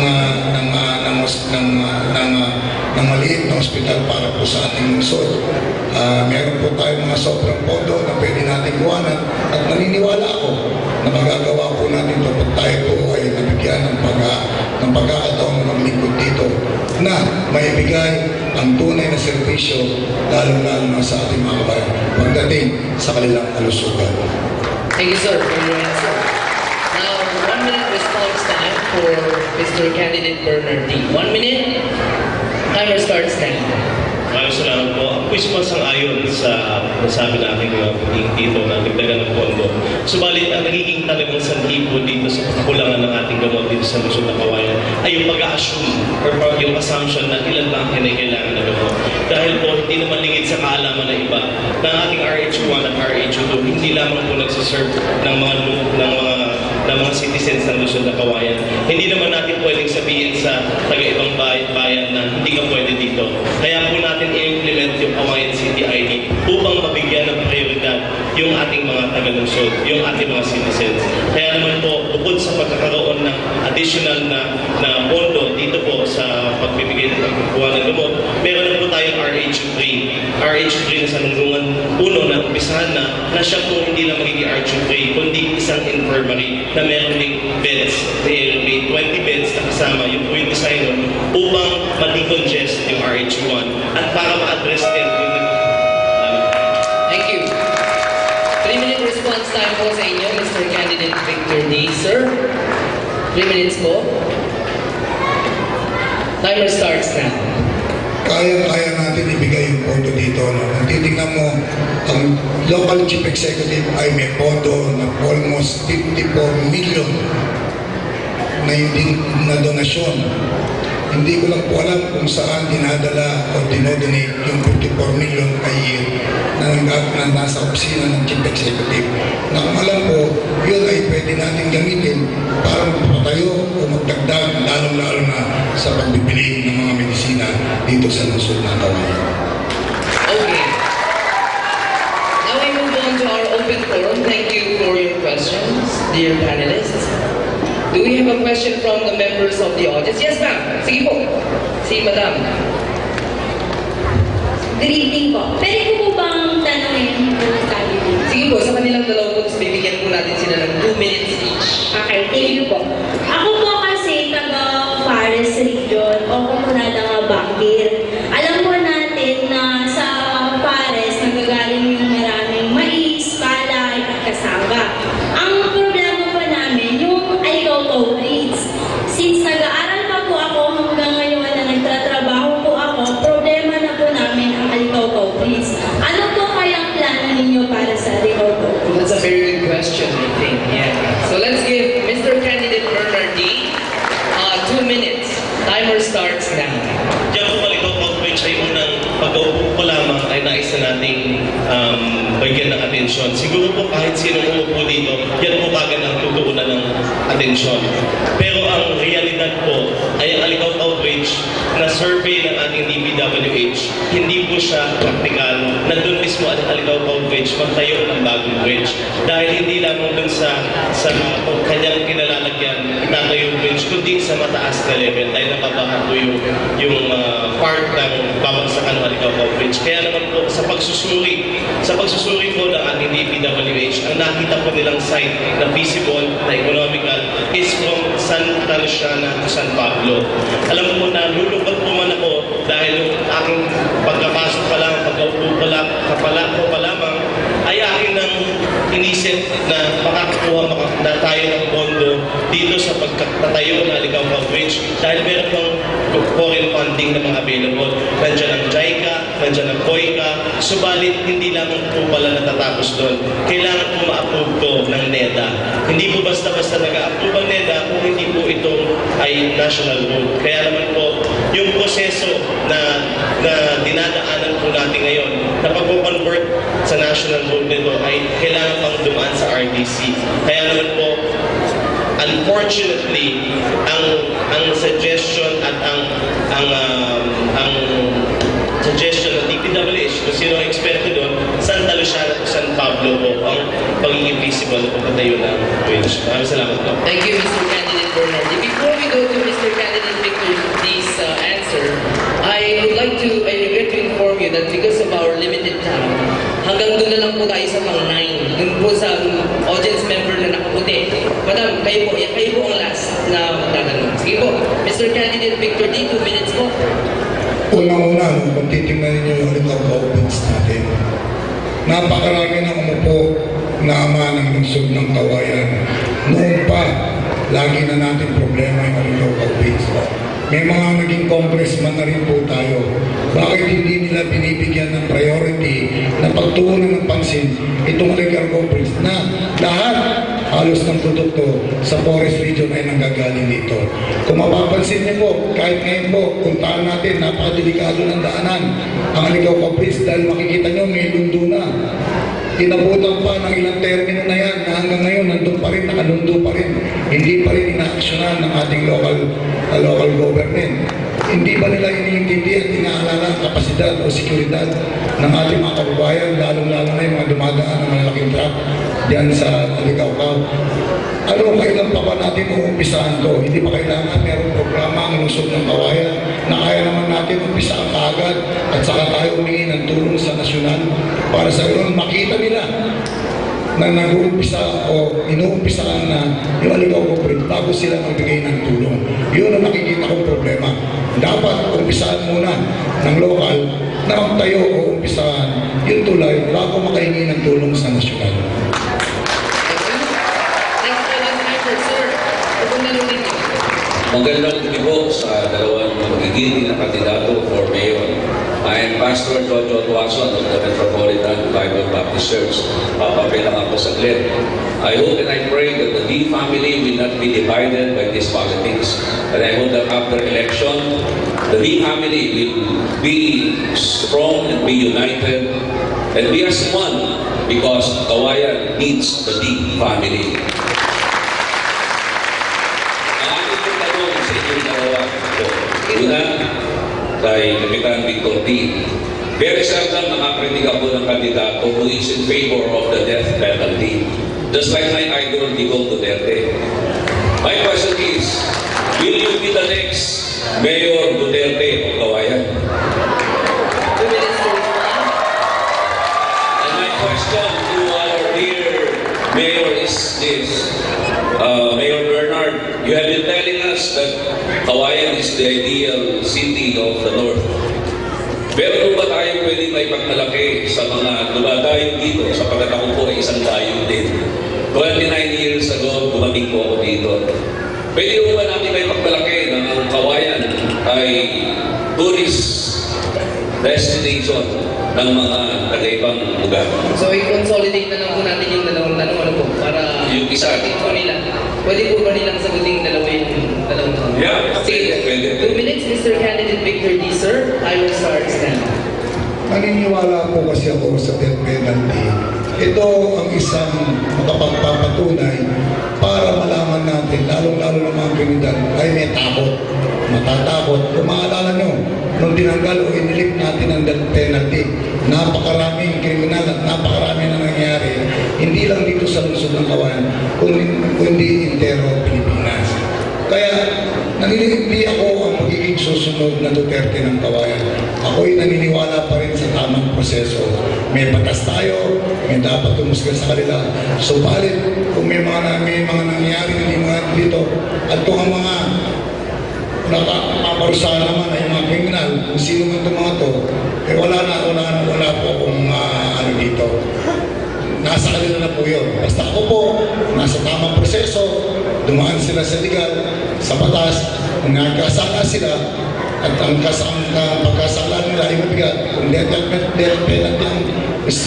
maliit na ospital para po sa ating lungsod. Meron po tayo mga sobrang pondo na pwede natin kuhanan at naniniwala ako na magagawa po natin ito pag tayo po ay nabigyan ng pagkakataon na maglingkod dito na maibigay ang tunay na serbisyo lalo-lalo na sa ating mga kabayan pagdating sa kanilang kalusugan. Thank you, sir, for your answer. Now, 1 minute response time for Mr. Candidate Bernard D. 1 minute. Timer starts now. Maraming salamat po. Ako po'y sumasang-ayon sa nasabi na aking dito na dagdagan ng pondo. Subalit, ang nagiging talagang sanhi po dito sa kakulangan ng ating gamot dito sa Luzon na Kawayan ay yung pag-assume or yung assumption na ilan ba ang kinakailangan na gamot. Dahil po, hindi naman lingid sa kaalaman na iba na ang ating RH1 at RH2 hindi lamang po nagsaserve ng mga citizens ng Luzon na Kawayan. Hindi naman natin pwedeng sabihin sa taga-ibang bayan na hindi ka pwede dito. Kaya po natin i-implement yung Kawayan City ID upang mabigyan ng prioridad yung ating mga taga-lungsod, yung ating mga citizens. Kaya naman po, bukod sa pagkakaroon ng additional na pondo dito po sa pagbibigay ng pagkukuha ng gamot, meron na po tayong RH3 RH3 na sanunungan uno na umpisahan na siya po hindi lang magiging RH3 kundi isang infirmary na meron ding beds. May 20 beds na kasama yung po yung design nun upang ma-decongest yung RH1 at para ma-address din yung Thank you. 3-minute response time po sa inyo, Mr. Candidate Victor D. Sir, 3 minutes po. Timer starts now. Kaya natin ibigay yung pondo dito. No? Kung titignan mo, ang local chief executive ay may pondo na almost 54 million na hindi na donasyon. Hindi ko lang po alam kung saan dinadala o dinodonate yung 54 million a year na nasa opisina ng chief executive. Na kung alam ko, yun ay pwede natin gamitin para magpatayo o magdagdag, lalong-lalo na sa pagbibili ng mga medisina dito sa lungsod ng Kawayan. Okay. Now we move on to our open forum. Thank you for your questions, dear panelists. Do we have a question from the members of the audience? Yes, ma'am. Sige po. Si Madam. Good evening po. Pwede ko po bang tanongin mga candidate? Sige po, sa kanilang dalawa po, bibigyan po natin sila ng 2 minutes each. Okay, thank you po. Ako po kasi taga Fares Region o Comunada nga Bangkir. Alam po natin na sa Fares nagagaling yung maraming mais, palay at kasangga. Ang problema po namin yung Alicaw breeds. Since nag-aaral pa po ako hanggang ngayon na nagtatrabaho po ako, problema na po namin ang Alicaw breeds. Ano po kayang plano ninyo para sa Alicaw breeds? That's a very good question, I think. Yeah. So let's give Mr. Candidate Bernard D. 2 minutes. Timer starts now. Diyan po Alicaw Outreach ay unang pag-uupo ko lamang ay nais na nating bigyan ng atensyon. Siguro po kahit sino umupo dito, yan po kagad ang tutuunan ng atensyon. Pero ang realidad po ay ang Alicaw Outreach na survey ng ating DPWH, hindi po siya praktikal na doon mismo ang Alicaw Outreach magtayo ng bagong bridge. Dahil hindi lamang doon sa kanyang kinalalagyan, itatayo yung bridge, kundi sa mataas na level dahil nababaha po yung part ng babagsakan ng Alicaw Bridge. Kaya naman po sa pagsusuri po ng ating DPWH, ang nakita po nilang site na feasible, na economical, is from Santa Luciana to San Pablo. Alam mo po na lulubot po man ako dahil yung aking pagkapasok pa lang, pagkaupo pa lamang, ay akin nang inisip na makakakuha na tayo ng pondo dito sa pagtatayo ng Alicaw Bridge dahil meron pang foreign funding na mga available. Nandiyan ang JICA, nandiyan ang COICA, subalit hindi lamang po pala natatapos doon. Kailangan po ma-approve to ng NEDA. Hindi po basta-basta nag-a-approve ang NEDA kung hindi po ito ay national road. Kaya naman po, yung proseso na dinadaanan po natin ngayon na pag-convert sa national road nito ay kailangan pang dumaan sa RDC. Kaya naman po, unfortunately, ang suggestion at ang suggestion ng DPWH kung sino ang eksperto doon, Santa Luciana o San Pablo po ang pagiging feasible o patayo ng bridge. Maraming salamat po. Thank you, Mr. Candidate Bernard. Before we go to Mr. Candidate Victor D's answer, I regret to inform you that because of our limited time, hanggang doon na lang po tayo sa pang 9. Doon po sa audience member na nakaputi. Madam, kayo po ang last na magtatanong. Sige po, Mr. Candidate Victor D, 2 minutes po. Unang-una, kung titingnan ninyo yung Alicaw Outreach natin, napakarami na umupo na ama ng lungsod ng Kawayan. Noon pa, lagi na natin problema yung Alicaw Outreach. May mga naging congressman na rin po tayo. Bakit hindi nila binibigyan ng priority na pagtuunan ng pansin itong Alicaw Outreach na lahat halos ng produkto sa Forest Region ay nanggagaling dito. Kung mapapansin niyo po, kahit ngayon po, puntaan natin, napakadelikado ng daanan ang Alicaw Outreach dahil makikita niyo may lundo na. Inabutan pa ng ilang termino na yan na hanggang ngayon nandun pa rin, nakalundo pa rin. Hindi pa rin inaaksyonan ng ating local government. Hindi ba nila iniintindi at inaalala ang kapasidad o seguridad ng ating mga kababayan, lalong-lalo na yung mga dumadaan ng malalaking truck diyan sa Alicaw. Ano, kailan pa ba natin uumpisahan to? Hindi pa kailangan merong programa ang lungsod ng Kawayan na kaya naman natin umpisaan kaagad at saka tayo humingi ng tulong sa nasyonal para sa ganoon makita nila na nag-uumpisa o inuumpisahan na yung Aligaw Corporate bago sila magbigay ng tulong. Yun ang nakikita kong problema. Dapat umpisahan muna ng lokal na magtayo o umpisahan yung tulay bago makahingi ng tulong sa nasyonal. Next for last answer, sir. Kung nalunin niyo. Magandang gabi po sa dalawang magiging na kandidato for mayor. I am Pastor Jojo Watson of the Metropolitan Bible Baptist Church. Papabilang ako saglit. I hope and I pray that the D family will not be divided by these politics. And I hope that after election, the D family will be strong and be united and be as one because Kawayan needs the D family. Una, kay Kapitan Victor D. Very seldom nakakritik ako ng kandidato who is in favor of the death penalty. Just like my idol, Digong Duterte. My question is, will you be the next Mayor Duterte of Kawayan? 2 minutes to respond. And my question to our dear Mayor is this. Mayor Bernard, you have been telling us that Kawayan is the ideal city of the North. Pero kung ba tayo pwede may pagmalaki sa mga dumadayo dito, sapagkat ako po ay isang dayo din. 29 years ago, dumating po ako dito. Pwede ko ba natin may pagmalaki na ang Kawayan ay tourist destination ng mga nag-ibang lugar? So, i-consolidate na lang po natin yung dalawang tanong, ano po, para Yung isa. sagutin po nila. Pwede po ba nilang sagutin yung dalawang tanong? Yeah, Sige. pwede. 2 minutes, Mr. Candidate Victor D, sir. I will start now. Naniniwala po kasi ako sa death penalty. Ito ang isang makapagpapatunay para malaman natin, lalong-lalo ng mga kriminal, ay may takot. Matatakot. Kung maalala nyo, nung tinanggal o inilip natin ang death penalty, napakaraming kriminal at napakaraming na nangyari, hindi lang dito sa lungsod ng Kawayan, kundi intero Pilipinas. Kaya, hindi ako ang magiging susunod na Duterte ng Kawayan. Ako'y naniniwala pa rin sa tamang proseso. May batas tayo, may dapat tumusgan sa kanila. Subalit, kung may mga nangyari na mga dito, at kung ang mga nakaparusahan naman ay mga kriminal, kung sino man itong mga to, eh wala po akong ano dito. Nasa kanila na po yun. Basta ako po, nasa tamang proseso, dumaan sila sa legal, sa batas, kung nagkasala sila, at ang pagkasala nila ay mabigat, kung death penalty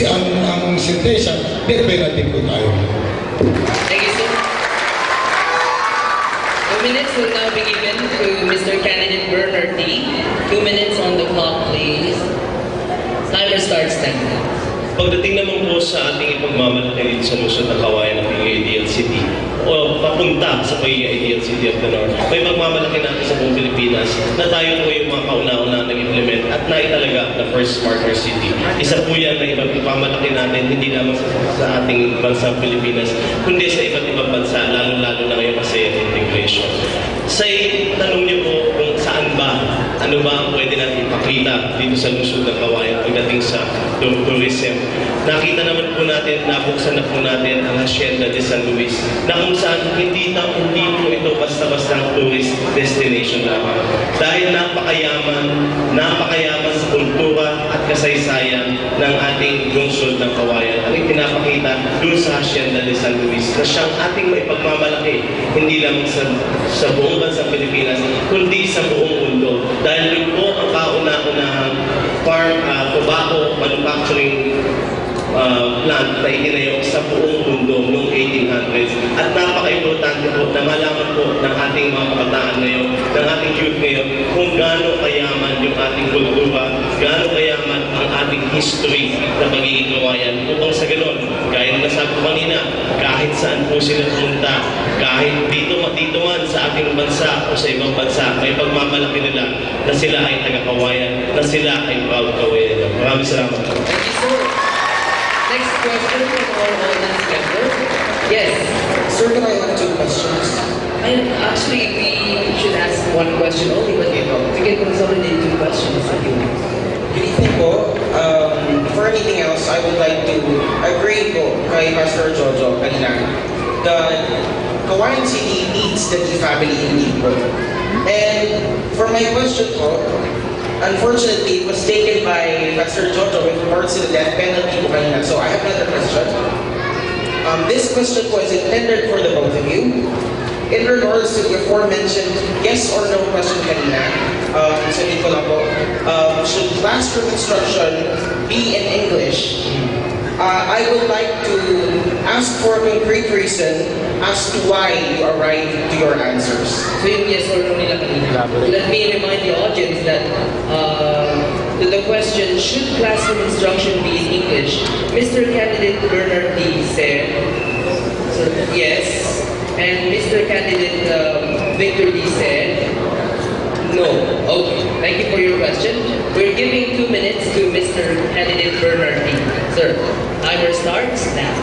ang sentensya, death penalty po tayo. Thank you, sir. 2 minutes will now be given to Mr. Candidate Bernard D. 2 minutes on the clock, please. Timer starts now. Pagdating naman po sa ating ipagmamalaki dito sa lungsod ng Kawayan ng Ideal City o papunta sa Ideal City of the North, may pagmamalaki natin sa buong Pilipinas na tayo po yung mga kauna-una nag-implement at naitalaga na first smarter city. Isa po yan na ipagmamalaki natin hindi lamang sa ating bansang Pilipinas, kundi sa iba't ibang bansa, lalo-lalo na ngayon kasi integration. Sa tanong niyo po kung saan ba, ano ba ang pwede natin ipakita dito sa lungsod ng Kawayan pagdating sa tourism. Nakita naman po natin, nabuksan na po natin ang Hacienda de San Luis na kung saan hindi po ito basta-basta ang tourist destination lamang. Dahil napakayaman sa kultura at kasaysayan ng ating lungsod ng Kawayan. Ang ipinapakita doon sa Hacienda de San Luis na siyang ating maipagmamalaki hindi lang sa buong bansang Pilipinas, kundi sa buong mundo. Dahil yun po ang kauna-unahang farm, tobacco manufacturing plant na itinayo sa buong mundo noong 1800s. At napaka-importante po na malaman po ng ating mga kabataan ngayon, ng ating youth ngayon, kung gaano kayaman yung ating kultura, gaano kayaman ang ating history na magiging Kawayan. Upang sa ganon, gaya na nasabi ko kanina, kahit saan po sila pumunta, kahit dito man sa ating bansa o sa ibang bansa, may pagmamalaki nila na sila ay taga-Kawayan, na sila ay proud Kawayan. Maraming salamat. Thank you, sir. Next question from our audience member. Yes. Sir, can I ask 2 questions? Actually, we should ask 1 question only, but we can consolidate 2 questions if you want. Good evening po. kay Pastor Jojo kanina, the Kawayan City needs the family indeed po. And for my question po, unfortunately, it was taken by Pastor Jojo with regards to the death penalty po kanina. So I have another question. This question po is intended for the both of you. In regards to the aforementioned yes or no question kanina, sabihin ko lang po, should classroom instruction be in English? I would like to ask for a concrete reason as to why you arrived to your answers. So yung yes or no nila kanina. Let me remind the audience that to the question, should classroom instruction be in English? Mr. Candidate Bernard D. said, so, yes. And Mr. Candidate Victor D. said, no. Okay, thank you for your question. We're giving 2 minutes to Mr. Candidate Bernard D. Sir, timer starts now.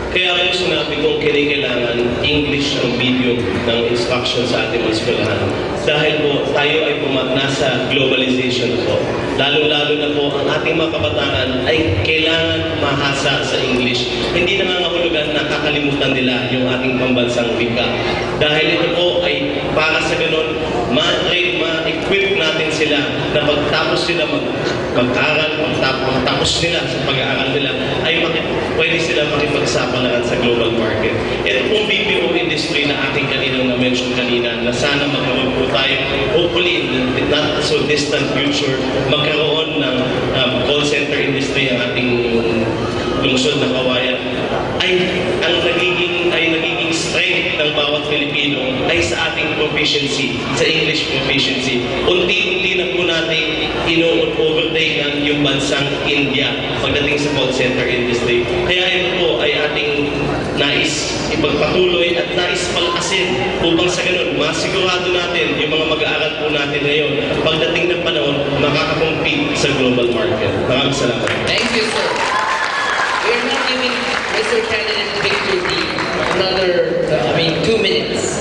Kaya ako sinabi kong kailangan English ang medium ng instruction sa ating mga eskwelahan. Dahil po tayo ay nasa globalization po. Lalo-lalo na po ang ating mga kabataan ay kailangan mahasa sa English. Hindi nangangahulugan na kakalimutan nila yung ating pambansang wika. Dahil ito po ay para sa ganun, ma-equip natin sila na pagtapos sila mag-aral, pagtapos nila sa pag-aaral nila, ay pwede sila makipagsapalaran sa global market. Ito pong BPO industry na ating kaninang na-mention kanina, na sana magkaroon po tayo, hopefully in the not so distant future, magkaroon ng call center industry ang ating lungsod na Kawayan, ay nagiging strength ng bawat Pilipino ay sa ating proficiency, sa English proficiency. Unti-unti na po natin ino-overtake yung bansang India pagdating sa call center industry. Kaya ito po ay ating nais ipagpatuloy at nais palakasin upang sa ganun, masigurado natin yung mga mag-aaral po natin ngayon pagdating ng panahon, makakakompete sa global market. Maraming salamat. Thank you, sir. We're now giving Mr. Candidate Victor D. another, 2 minutes.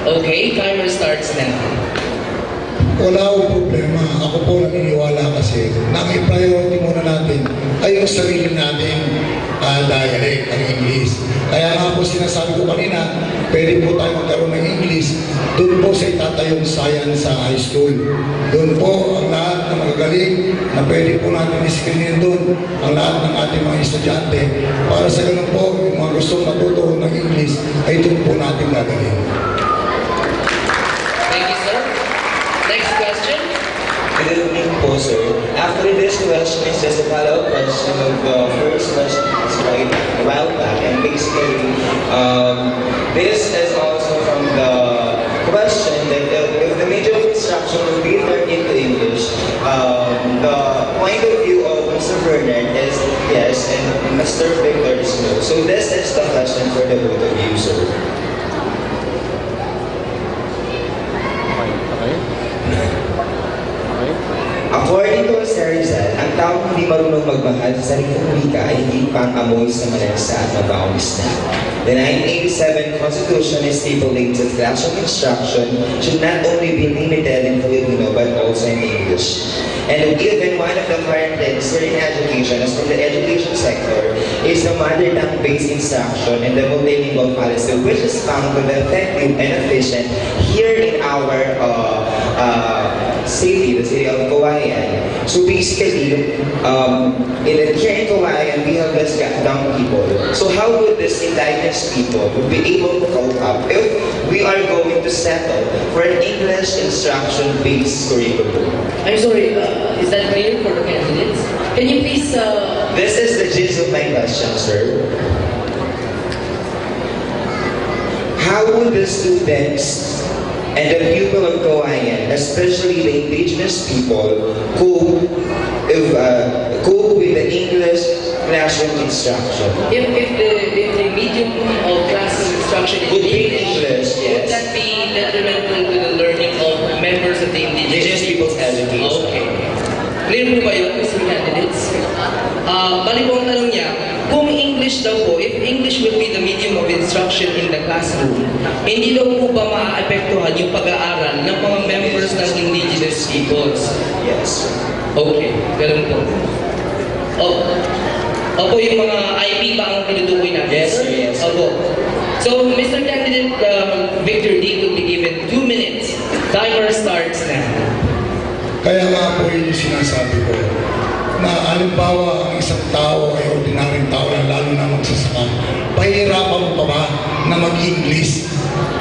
Okay, timer starts now. Wala akong problema. Ako po naniniwala kasi na ang priority muna natin ay yung sarili nating dialect, ang English. Kaya nga po sinasabi ko kanina, pwede po tayo magkaroon ng English doon po sa itatayong science sa high school. Doon po ang lahat ng magagaling na pwede po natin iskinin doon ang lahat ng ating mga estudyante para sa ganun po, yung mga gustong matuto ng English ay doon po natin gagawin. Next question. Good evening po, sir. After this question is just a follow-up question of the first question right a while back. And basically, this is also from the question that if the major of instruction will be turned into English, the point of view of Mr. Bernard is yes, and Mr. Victor is no. So this is the question for the both of you, sir. According to Mr. Rizal, ang taong hindi marunong magmahal sa sariling wika ay hindi pang amoy sa malansa at mabawis na. The 1987 Constitution is stipulates that classroom instruction should not only be limited in Filipino but also in English. And given one of the current trends in education, as from the education sector, is the mother tongue-based instruction and the multilingual policy, which is found to be effective and efficient here in our city, the city of Kawayan. So basically, here in Kawayan, we have less young people. So how would this indigenous people be able to cope up if we are going to settle for an English instruction-based curriculum? I'm sorry, is that clear for the candidates? Can you please... This is the gist of my question, sir. How would the students and the people of Kawayan, especially the indigenous people, cope with the English classroom instruction? If the medium of classroom instruction is English, would that be detrimental to the learning of members of the indigenous people's education? Okay. Clear mo ba yun, Mr. Candidates? Bali po ang tanong niya, kung English daw po, if English will be the medium of instruction in the classroom, hindi daw po ba maaapektuhan yung pag-aaral ng mga members ng indigenous peoples? Yes. Okay, ganun po. Opo, yung mga IP ba ang tinutukoy natin? Yes, sir, yes, sir. Opo. So, Mr. Candidate Victor D will be given 2 minutes. Timer starts now. Kaya nga po yun yung sinasabi ko na halimbawa ang isang tao ay ordinaryong tao na lalo na magsasaka, pahihirapan mo pa ba na mag-English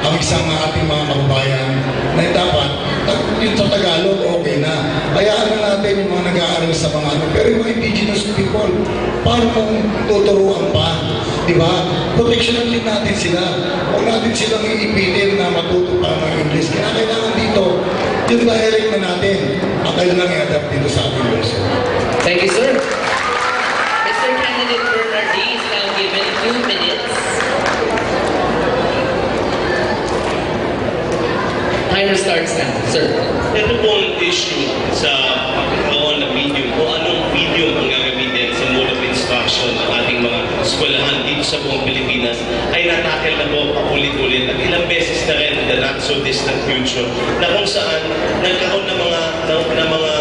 ang isang ating mga kababayan na dapat yung sa Tagalog okay na. Hayaan na natin yung mga nag-aaral sa mga ano, pero yung mga indigenous people, paano kung tuturuan pa? Di ba? Proteksyonan din natin sila. Huwag natin silang iipitin na matuto pa ng English. Kaya kailangan dito, yung direct na natin, ang kailangan i-adapt dito sa ating lungsod. Thank you, sir. Mr. Candidate Bernard D is now given 2 minutes. Timer starts now, sir. Ito pong issue sa pagkakaroon ng medium o anong medium ang gagamitin sa mode of instruction ng ating mga eskwelahan dito sa buong Pilipinas ay natakil na po paulit-ulit at ilang beses na rin in the not so distant future na kung saan nagkaroon ng mga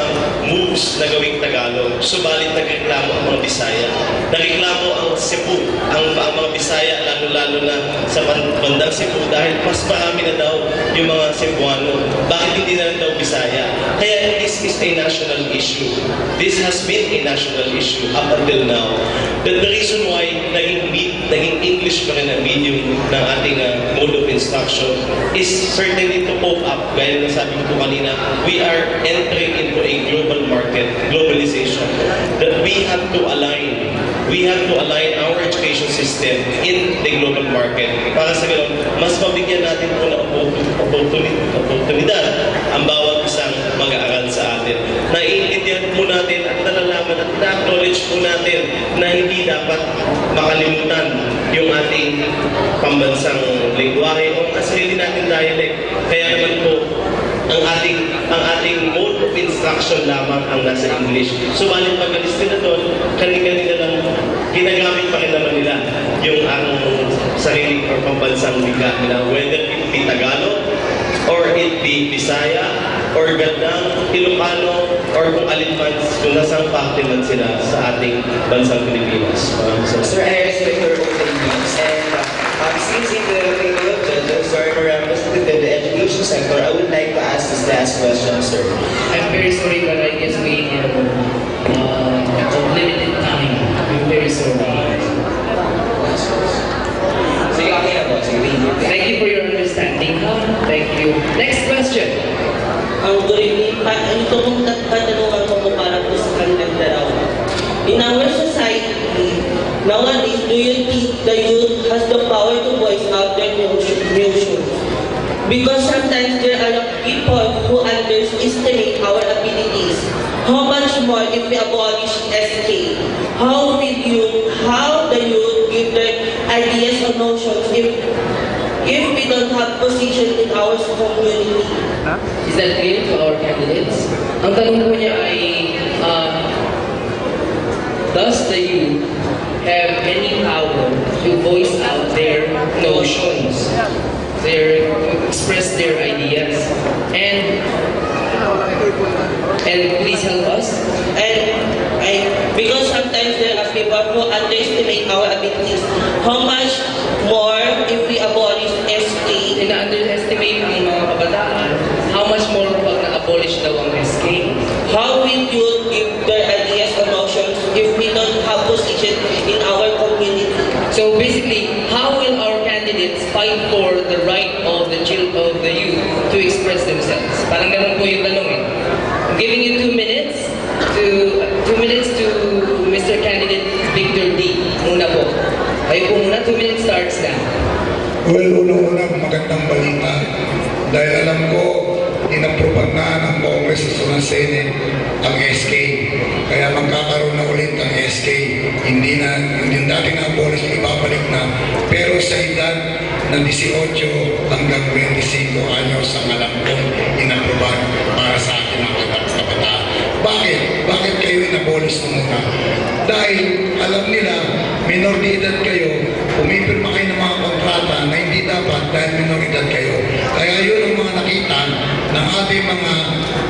moves na gawing Tagalog, subalit nagreklamo ang mga Bisaya. Nagreklamo ang Cebu, ang mga Bisaya, lalo-lalo na sa bandang Cebu dahil mas marami na daw yung mga Cebuano. Bakit hindi na lang daw Bisaya? Kaya this is a national issue. This has been a national issue up until now. But the reason why naging English pa rin ang medium ng ating mode of instruction is certainly to cope up. Gaya na sabi ko kanina, we are entering into a global market, globalization, that we have to align. We have to align our education system in the global market. Para sa ganoon, mas mabigyan natin po ng oportunidad ang bawat isang mag-aaral sa atin. Naiintindihan po natin at nalalaman at na-acknowledge po natin na hindi dapat makalimutan yung ating pambansang lingwahe o ang sarili natin dialect. Kaya naman po, ang ating mode of instruction lamang ang nasa English. So, baling pag-alis nila doon, kanina lang, ginagamit pa rin naman nila yung ang sarili or pambansang wika nila, whether it be Tagalog, or it be Bisaya, or Gandang, Ilocano, or kung alinman, kung nasang parte man sila sa ating bansang Pilipinas. Sir, I respect your opinions and since in the table of judges or representative of the education sector, I would like to ask this last question, sir. I'm very sorry, but I guess we have limited time. I'm very sorry. Sige, okay na po. Sige, Thank you for your understanding. Thank you. Next question. Good evening. Ito pong katanungan ko po para po sa kanilang dalawa. In our society, nowadays, do you think the youth has the power to voice out their notions? Because sometimes there are people who underestimate our abilities. How much more if we abolish SK? How the youth give their ideas or notions if we don't have position in our community? Is that clear to our candidates? Ang tanong po niya ay, does the youth have any power to voice out their notions, express their ideas, and please help us? Because sometimes there are people who underestimate our abilities. How much more if we abolish SK? Na-underestimate ang mga kabataan, how much more pag na-abolish daw ang SK? How will you give their ideas or notions if we don't have position in our community? So basically, how will our candidates fight for the right of the youth to express themselves? Parang ganun po yung tanong eh. I'm giving you 2 minutes to Mr. Candidate Victor D. Muna po. Kayo po muna, 2 minutes starts now. Well, una-una, magandang balita. Dahil alam ko, inaproban na ng Congress sa Sunang Senate ang SK. Kaya magkakaroon na ulit ang SK. Hindi dati na-abolish, ibabalik na. Pero sa edad ng 18 hanggang 25 anyos ang alam kong inaproban para sa ating mga kabataan. Bakit kayo inabolish na muna? Dahil alam nila, minor de edad kayo, pumipirma kayo ng mga kontrata na hindi dapat dahil minor edad kayo. Kaya yun ang mga nakita ng ating mga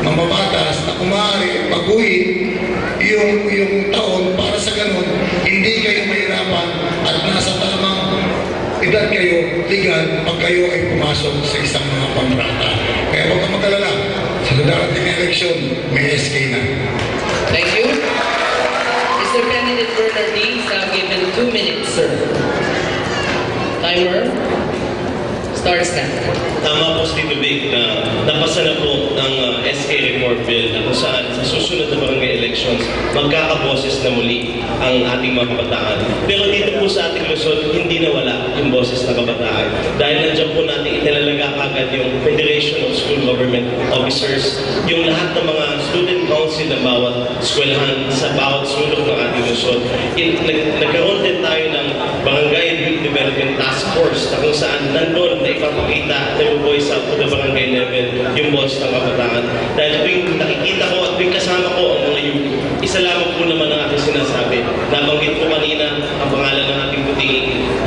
mababatas na kumari baguhin yung taon para sa edad kayo, legal, pag kayo ay pumasok sa isang mga kontrata. Kaya huwag kang mag-alala. Sa darating na eleksyon, may SK na. Thank you. Mr. Candidate Bernard D. is now given 2 minutes, sir. Timer starts now. Tama po si Tito Vic na napasa na po ng SK Reform Bill na kung saan sa susunod na barangay elections magkakaboses na muli ang ating mga kabataan. Pero dito po sa ating Luzon, hindi nawala yung boses ng kabataan. Dahil nandiyan po natin itinalaga agad yung Federation of School Government Officers, yung lahat ng mga student council ng bawat eskwelahan sa bawat sulok ng ating Luzon. Nagkaroon din tayo ng Barangay Youth Development Task Force na kung saan nandun na ipapakita na yung voice out to the barangay level, yung boses ng kabataan. Dahil tuwing nakikita ko at tuwing kasama ko ang mga youth, isa lamang po naman ang aking sinasabi. Nabanggit ko kanina ang pangalan ng ating puting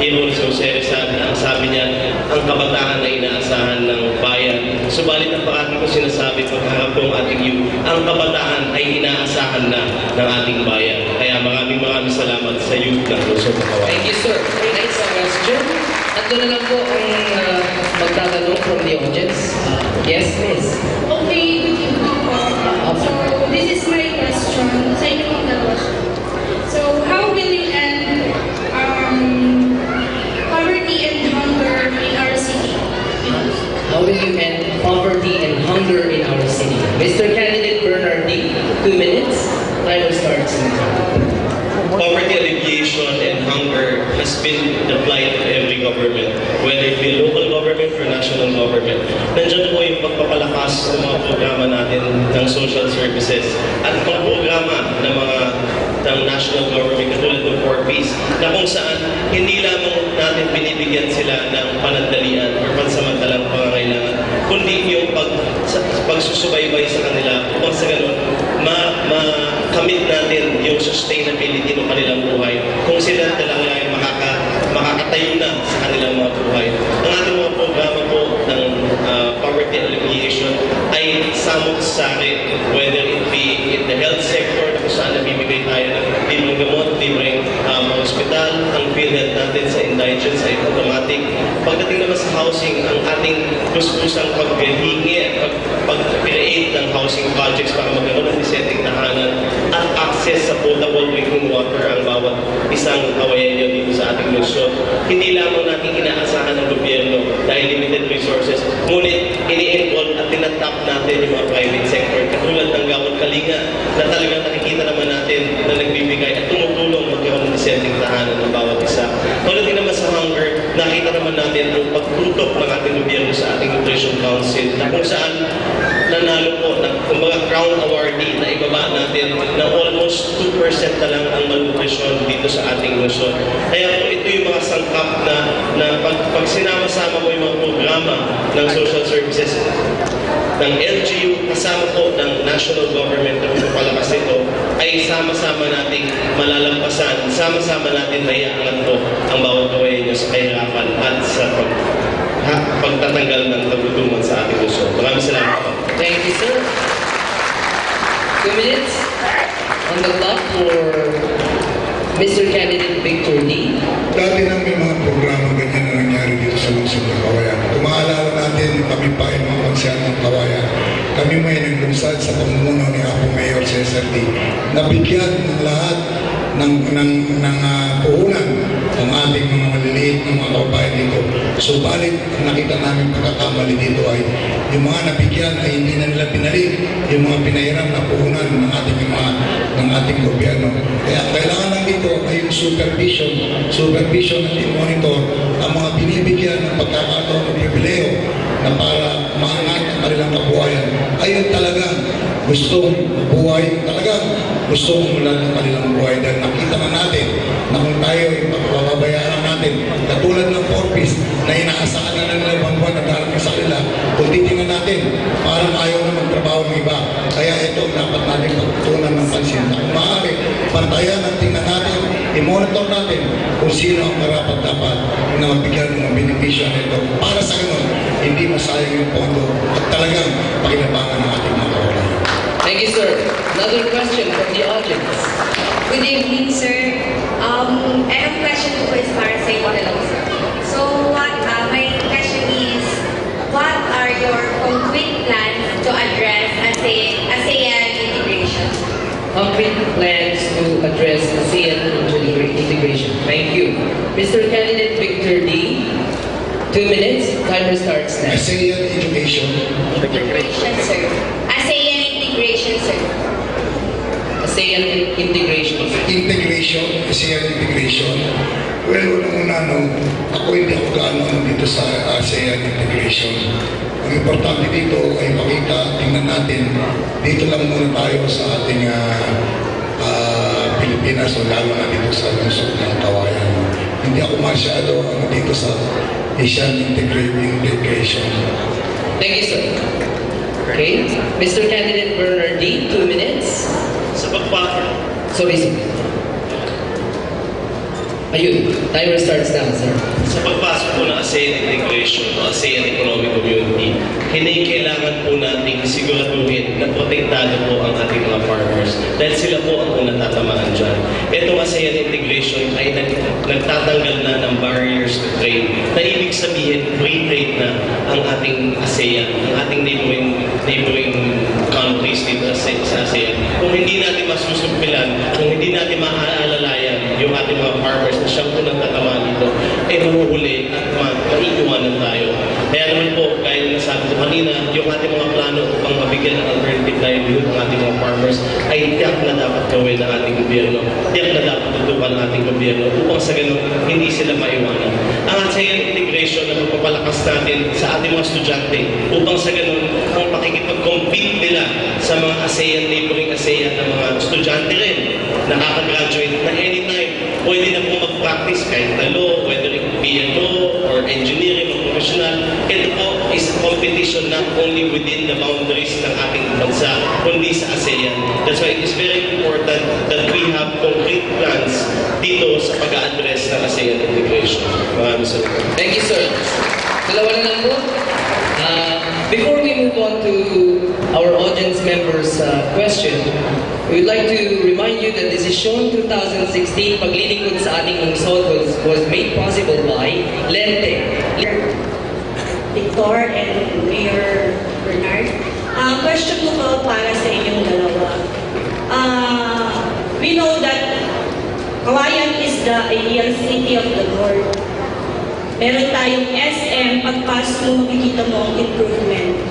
hero na si Jose Rizal na ang sabi niya, ang kabataan ay inaasahan ng bayan. Subalit ang parati ko sinasabi pagharap ko ang ating youth, ang kabataan ay inaasahan na ng ating bayan. Kaya maraming salamat sa youth ng Luzon. Thank you, sir. Next question. At doon na lang po ang magtatanong from the audience. Yes, please. Okay, good evening po. So, this is my question. Sa inyo pong dalawa siya. So, how will you end poverty and hunger in our city? How will you end poverty and hunger in our city? Mr. Candidate Bernard D., 2 minutes. Timer starts now. Poverty alleviation and hunger has been the plight of every government, whether it be local government or national government. Nandiyan po yung pagpapalakas ng mga programa natin ng social services at mga programa ng national government katulad ng 4Ps na kung saan hindi lamang natin binibigyan sila ng panandalian or pansamantalang pangangailangan, kundi yung pagsusubaybay sa kanila upang sa ganun makamit natin yung sustainability ng kanilang buhay kung sila talaga ay makakatayo na sa kanilang mga buhay. Ang ating mga programa po ng poverty alleviation ay samot-sari, whether it be in the health sector na kung saan nabibigay tayo ng libreng gamot, libreng hospital, ang PhilHealth natin sa indigents ay automatic. Pagdating naman sa housing, ang ating kuskusang paghihingi at pag-create ng housing projects para magkaroon ng disenteng tahanan at access sa potable drinking water ang bawat isang kawayanyo dito sa ating Luzon. Hindi lamang natin inaasahan ng gobyerno dahil limited resources, ngunit ini-involve at tinatap natin yung mga private sector katulad ng Gawad Kalinga na talagang nakikita naman natin na nagbibigay at tumutulong magkaroon ng disenteng tahanan ng bawat isa. Pagdating naman sa hunger, nakita naman natin ang pagtutok ng ating gobyerno sa ating Nutrition Council na kung saan nanalo po ng kumbaga crown awardee na ibaba natin na almost 2% na lang ang malnutrition dito sa ating Luzon. Kaya po ito yung mga sangkap na pag sinama-sama mo yung mga programa ng social services ng LGU kasama po ng national government na pumapalakas ito ay sama-sama nating malalampasan, sama-sama natin maiangat po ang bawat kawayan nyo sa kahirapan at sa pagtatanggal ng kagutuman sa ating Luzon. Maraming salamat po. Thank you, sir. 2 minutes on the clock for Mr. Candidate Victor D. Dati nang may mga programa ganyan na nangyari dito sa Luzon ng Kawayan. Kung maalala natin, kami pa ay mga konsyal ng Kawayan. Kami may naglunsad sa pamumuno ni Apo Mayor Cesar D. Nabigyan ng lahat ng puhunan ang ating mga maliliit ng mga kababayan dito. Subalit, nakita namin pagkakamali dito ay yung mga nabigyan ay hindi na nila pinalik yung mga pinahiram na puhunan ng ating gobyerno. Kaya kailangan lang dito ay yung supervision at yung monitor ang mga binibigyan ng pagkakataon ng pribileo na para maangat ang kanilang kabuhayan. Ayun talagang gustong buhay, talagang gustong umulan ng kanilang buhay dahil nakita na natin na kung tayo ay pababayaan natin katulad ng 4Ps na inaasahan na nila ibang buwan na darating sa kanila kung titingnan natin parang ayaw na magtrabaho ng iba. Kaya ito dapat natin pagtutunan ng pansin na kung maaari pantayan at tingnan natin, i-monitor natin kung sino ang marapat dapat na mabigyan ng benepisyo nito para sa ganun hindi masayang yung pondo at talagang pakinabangan ng ating mga kawalan. Thank you, sir. Another question from the audience. Good evening, sir. I have a question po is para sa inyo dalawa, sir. So, concrete plans to address ASEAN integration? Thank you. Mr. Candidate Victor D. 2 minutes. Timer starts now. ASEAN Education. Integration, sir. ASEAN integration, sir. ASEAN integration. Integration, ASEAN integration. Well, una ako hindi ako gaano dito sa ASEAN integration. Ang importante dito ay makita, tingnan natin, dito lang muna tayo sa ating Pilipinas o lalo na dito sa lungsod ng Kawayan. Hindi ako masyado dito sa ASEAN integration. Thank you, sir. Okay. Mr. Candidate Bernard D. 2 minutes. Sa Sorry, sir. Ayun. Timer starts now, sir. Sa pagpasok po ng ASEAN integration o ASEAN Economic Community, kailangan po nating siguraduhin na protektado po ang ating mga farmers dahil sila po ang unang tatamaan dyan. Itong ASEAN integration ay nagtatanggal na ng barriers to trade. Na ibig sabihin, free trade na ang ating ASEAN, ang ating neighboring countries dito sa ASEAN. Kung hindi natin masusumpilan, kung hindi natin maaalalayan yung ating mga farmers na siyang unang tatamaan dito, mahuhuli at maiiwanan tayo. Kaya naman po, gaya na nasabi ko kanina, yung ating mga plano upang mabigyan ng alternative livelihood ng ating mga farmers ay tiyak na dapat gawin ng ating gobyerno. Tiyak na dapat tutupan ng ating gobyerno upang sa ganun, hindi sila maiwanan. Ang ASEAN integration na magpapalakas natin sa ating mga estudyante upang sa ganun, ang pakikipag-compete nila sa mga ASEAN, neighboring ASEAN na mga estudyante rin, nakaka-graduate na anytime, pwede na po mag-practice kahit na law, whether it be a law or engineering or professional. Ito po is a competition not only within the boundaries ng ating bansa, kundi sa ASEAN. That's why it is very important that we have concrete plans dito sa pag-a-address ng ASEAN integration. Maraming salamat. Thank you, sir. Dalawa na lang po. Before we move on to our audience members' question, we would like to remind you that Desisyon 2016 paglilingkod sa ating lungsod was made possible by Lente. Victor and Mayor Bernard. Question ko po para sa inyong dalawa. We know that Kawayan is the ideal city of the Lord. Meron tayong SM, pagpasok mo makikita mo ang improvement.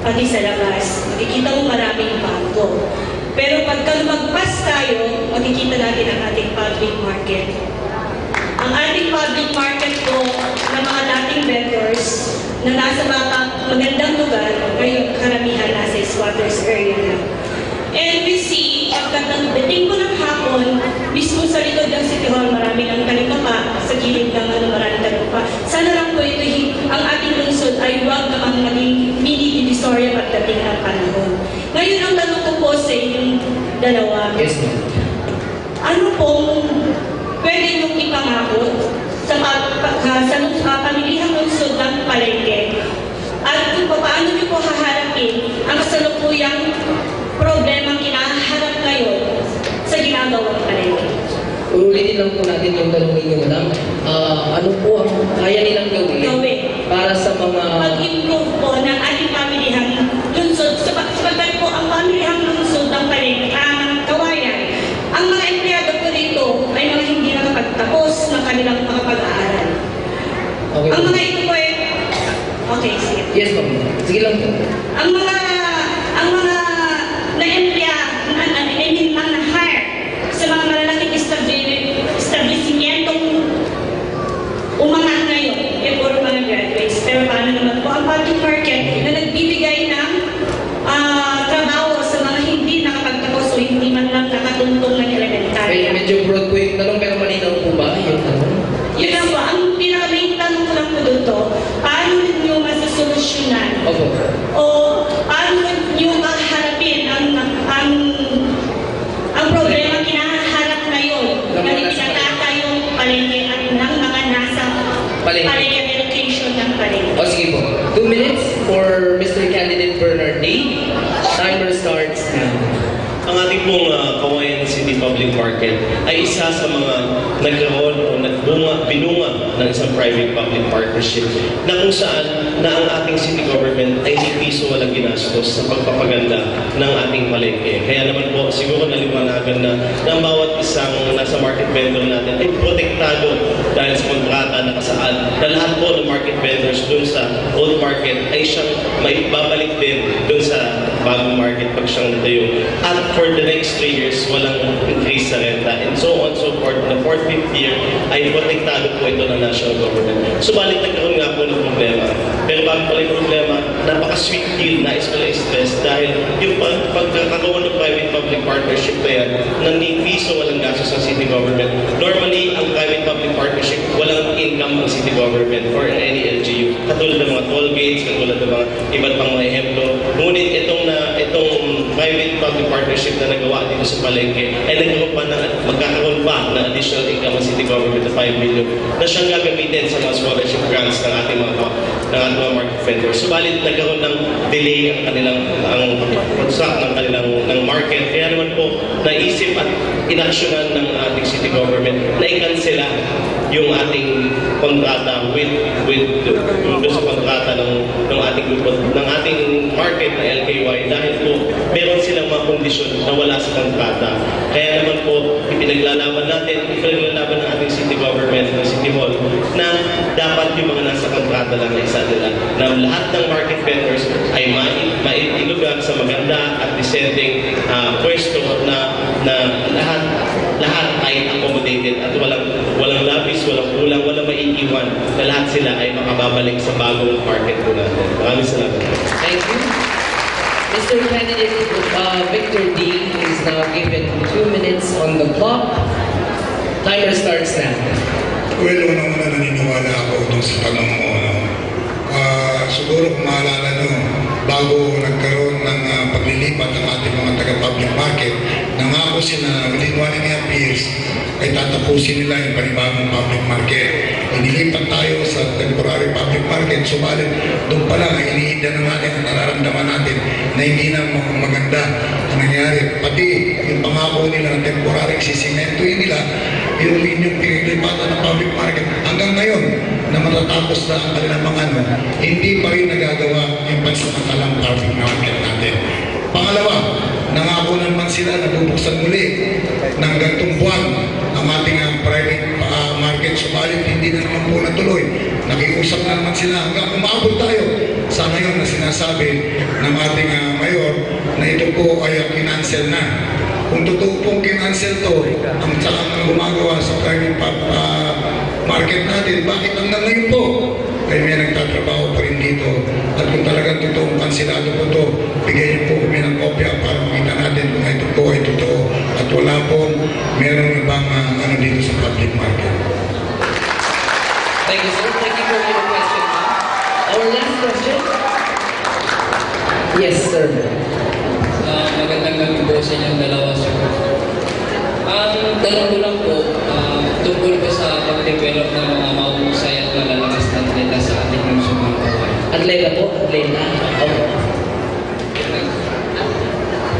Pati sa labas, makikita mo maraming bago. Pero pagka lumagpas tayo, makikita natin ang ating public market. Ang ating public market po ng mga dating vendors na nasa magandang lugar, ngayon karamihan nasa squatters area na. And we see, pagdating po ng hapon, mismo sa likod ng City Hall, marami ng talipapa, sa gilid ng maraming talipapa. Sana lang po ito, ang ating lungsod ay huwag namang maging mini-divisoria pagdating ng panahon. Ngayon, ang tanong ko po sa inyong dalawa. Yes, ma'am. Ano pong pwede niyong ipangako sa pamilihang lungsod ng Palengke? At kung paano niyo po haharapin ang kasalukuyang problema kinaharap ngayon sa ginagawang Palengke? Ulitin lang po natin yung tanong ninyo, madam. Ano po ang kaya nilang gawin para sa mga... Mag-improve po ng ating pamilihang lungsod. Sabagat po ang pamilihang lungsod ng Palengke, ang Kawayan, ang mga empleyado po dito ay mga hindi nakapagtapos ng kanilang mga pag-aaral. Okay. Ang mga ito po ay... Okay, sige. Yes, ma'am. Sige lang po. Ang mga na-emplea, ang na-hire sa mga malalaking establishmentong umangat ngayon, puro mga graduates. Pero paano naman po ang public market na nagbibigay ng trabaho sa mga hindi nakapagtapos o hindi man lang nakatuntong ng elementarya? Medyo broad po yung tanong, pero malinaw po ba yung tanong? Yun lang po, ang pinaka-main tanong ko lang po dito, paano ninyo masusolusyonan? Opo. O paano nyo maharapin ang problema kinaharap ngayon na itinataka yung Palengke at ng mga nasa Palengke location ng Palengke? O sige po. 2 minutes for Mr. Candidate Bernard D. Timer starts now. Ang ating pong Kawayan City Public Market ay isa sa mga nagkaroon o binunga ng isang private-public partnership na kung saan na ang ating city government ay hindi piso walang ginastos sa pagpapaganda ng ating palengke. Kaya naman po, siguro naliwanagan na ang bawat isang nasa market vendor natin ay protektado dahil sa kontrata na nakasaad na lahat po ng market vendors dun sa old market ay siyang may babalik din dun sa bagong market pag siyang natayo. At for the next 3 years, walang increase sa renta. And so on so forth. The 4th, 5th year ay protektado po ito ng national government. Subalit nagkaroon nga po ng problema. Pero bago pala yung problema, napaka-sweet deal na is best dahil yung pagkakaroon ng private-public partnership na yan, nang ni piso walang gastos ng city government. Normally, ang private-public partnership, walang income ng city government or any LGU. Katulad ng mga toll gates, katulad ng mga iba't pang mga ehemplo. Ngunit itong private-public partnership na nagawa dito sa palengke ay magkakaroon pa ng additional income ng city government na 5 million na siyang gagamitin sa mga scholarship grants ng ating mga market vendors. Subalit nagkaroon ng delay ang kanilang construct ng market. Kaya naman po naisip at inaksyonan ng ating city government na i-cancela yung ating kontrata doon sa kontrata ng ating grupo ng ating market na LKY dahil po meron silang mga kondisyon na wala sa kontrata. Kaya naman po ipinaglalaban ng ating city government ng City Hall na dapat yung mga nasa kontrata lang na isa nila na lahat ng market vendors ay mailugar sa maganda at dissenting pwesto na lahat ay accommodated at walang labis, walang kulang, walang maiiwan na lahat sila ay makababalik sa bagong market po natin. Maraming salamat. Thank you. Mr. Candidate Victor D is now given 2 minutes on the clock. Timer starts now. Well, unang-una naniniwala ako dun sa tanong mo. Siguro kung maalala nyo, bago nagkaroon ng paglilipat ng ating mga taga-public market, nangako sila within 1.5 years ay tatapusin nila yung panibagong public market. Inilipat tayo sa temporary public market, subalit doon pa lang ay iniinda na natin at nararamdaman natin na hindi na maganda ang nangyari. Pati yung pangako nila ng temporary sisingentuin nila yung inyong pinaglipatan ng public market hanggang ngayon na matatapos na ang kanilang mga hindi pa rin nagagawa yung pansamantalang public market natin. Pangalawa, nangako naman sila na bubuksan muli ng gantong buwan ang ating private market, subalit hindi na naman po natuloy. Nakiusap na naman sila hanggang umabot tayo sa ngayon na sinasabi ng ating mayor na ito po ay kinancel na. Kung totoo pong kinancel to, ang gumagawa sa private market natin, bakit hanggang ngayon po ay may nagtatrabaho pa rin dito? At kung talagang totoong kansilado po to, bigyan niyo po kami ng kopya para makita natin kung ito po ay totoo at wala pong merong ibang dito sa public market. Thank you, sir. Thank you for your question. Our last question. Yes, sir. Magandang gabi po sa inyong dalawa, sir. Ang tanong ko lang po, tungkol po sa pag-develop ng mga mahusay at malalakas na atleta sa ating mga kawan. Atleta po? Atleta? Okay.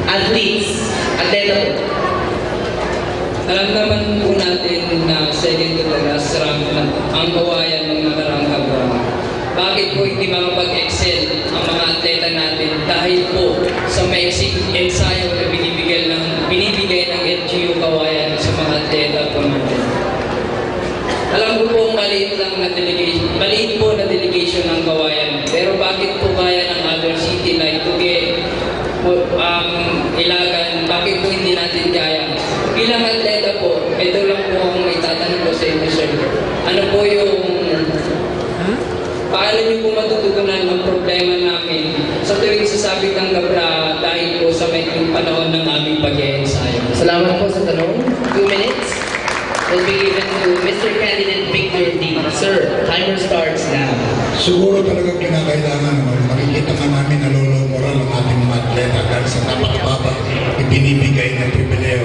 Athletes. Atleta po. Alam naman po natin na second to the last rank na ang kawayan ng nakarang kabuan. Bakit po hindi makapag-excel ang mga atleta natin dahil po sa maiksing ensayo na binibigay ng LGU Kawayan sa mga atleta po natin. Alam ko po maliit po na delegation ng Kawayan, pero bakit po kaya ng other city like Tuge, Ilagan, bakit po hindi natin kaya? Bilang atleta po, ito lang po ang itatanong ko sa inyo, sir. Ano po yung paano niyo po matutugunan ang problema namin sa tuwing sasabit ang gabra dahil po sa maikling panahon ng aming pag-iensayo? Salamat po sa tanong. 2 minutes will be given to Mr. Candidate Victor D. Sir, timer starts now. Siguro talagang kinakailangan makikita nga namin na lolo moral ang ating mga atleta dahil sa napakababa ibinibigay ng pribileyo,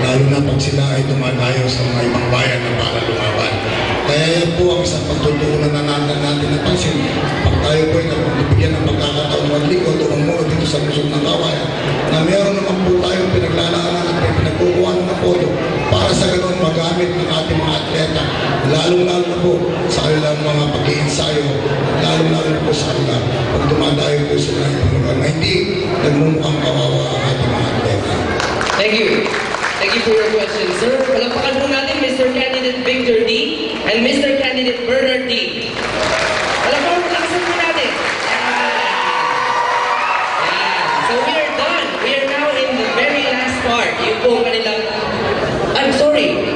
lalo na pag sila ay dumadayo sa mga ibang bayan na para lumaban. Kaya yan po ang isang pagtutuunan na natin napansin. Pag tayo po ay nabibigyan ng pagkakataon maglikod o umunod dito sa Luzon ng Kawayan, na meron naman po tayong pinaglalaanan at pinagkukuha ng podo para sa ganun magamit ng ating mga atleta, lalong-lalo na po sa kanilang mga pag-iensayo, lalong-lalo na po sa kanila pag dumadayo po sila ng lugar na hindi nagmumukhang kawawa Thank you. Thank you for your question, sir. Palakpakan po natin Mr. Candidate Victor D. and Mr. Candidate Bernard D. Palakpakan po natin. So we are done. We are now in the very last part. Yung po kanilang... I'm sorry.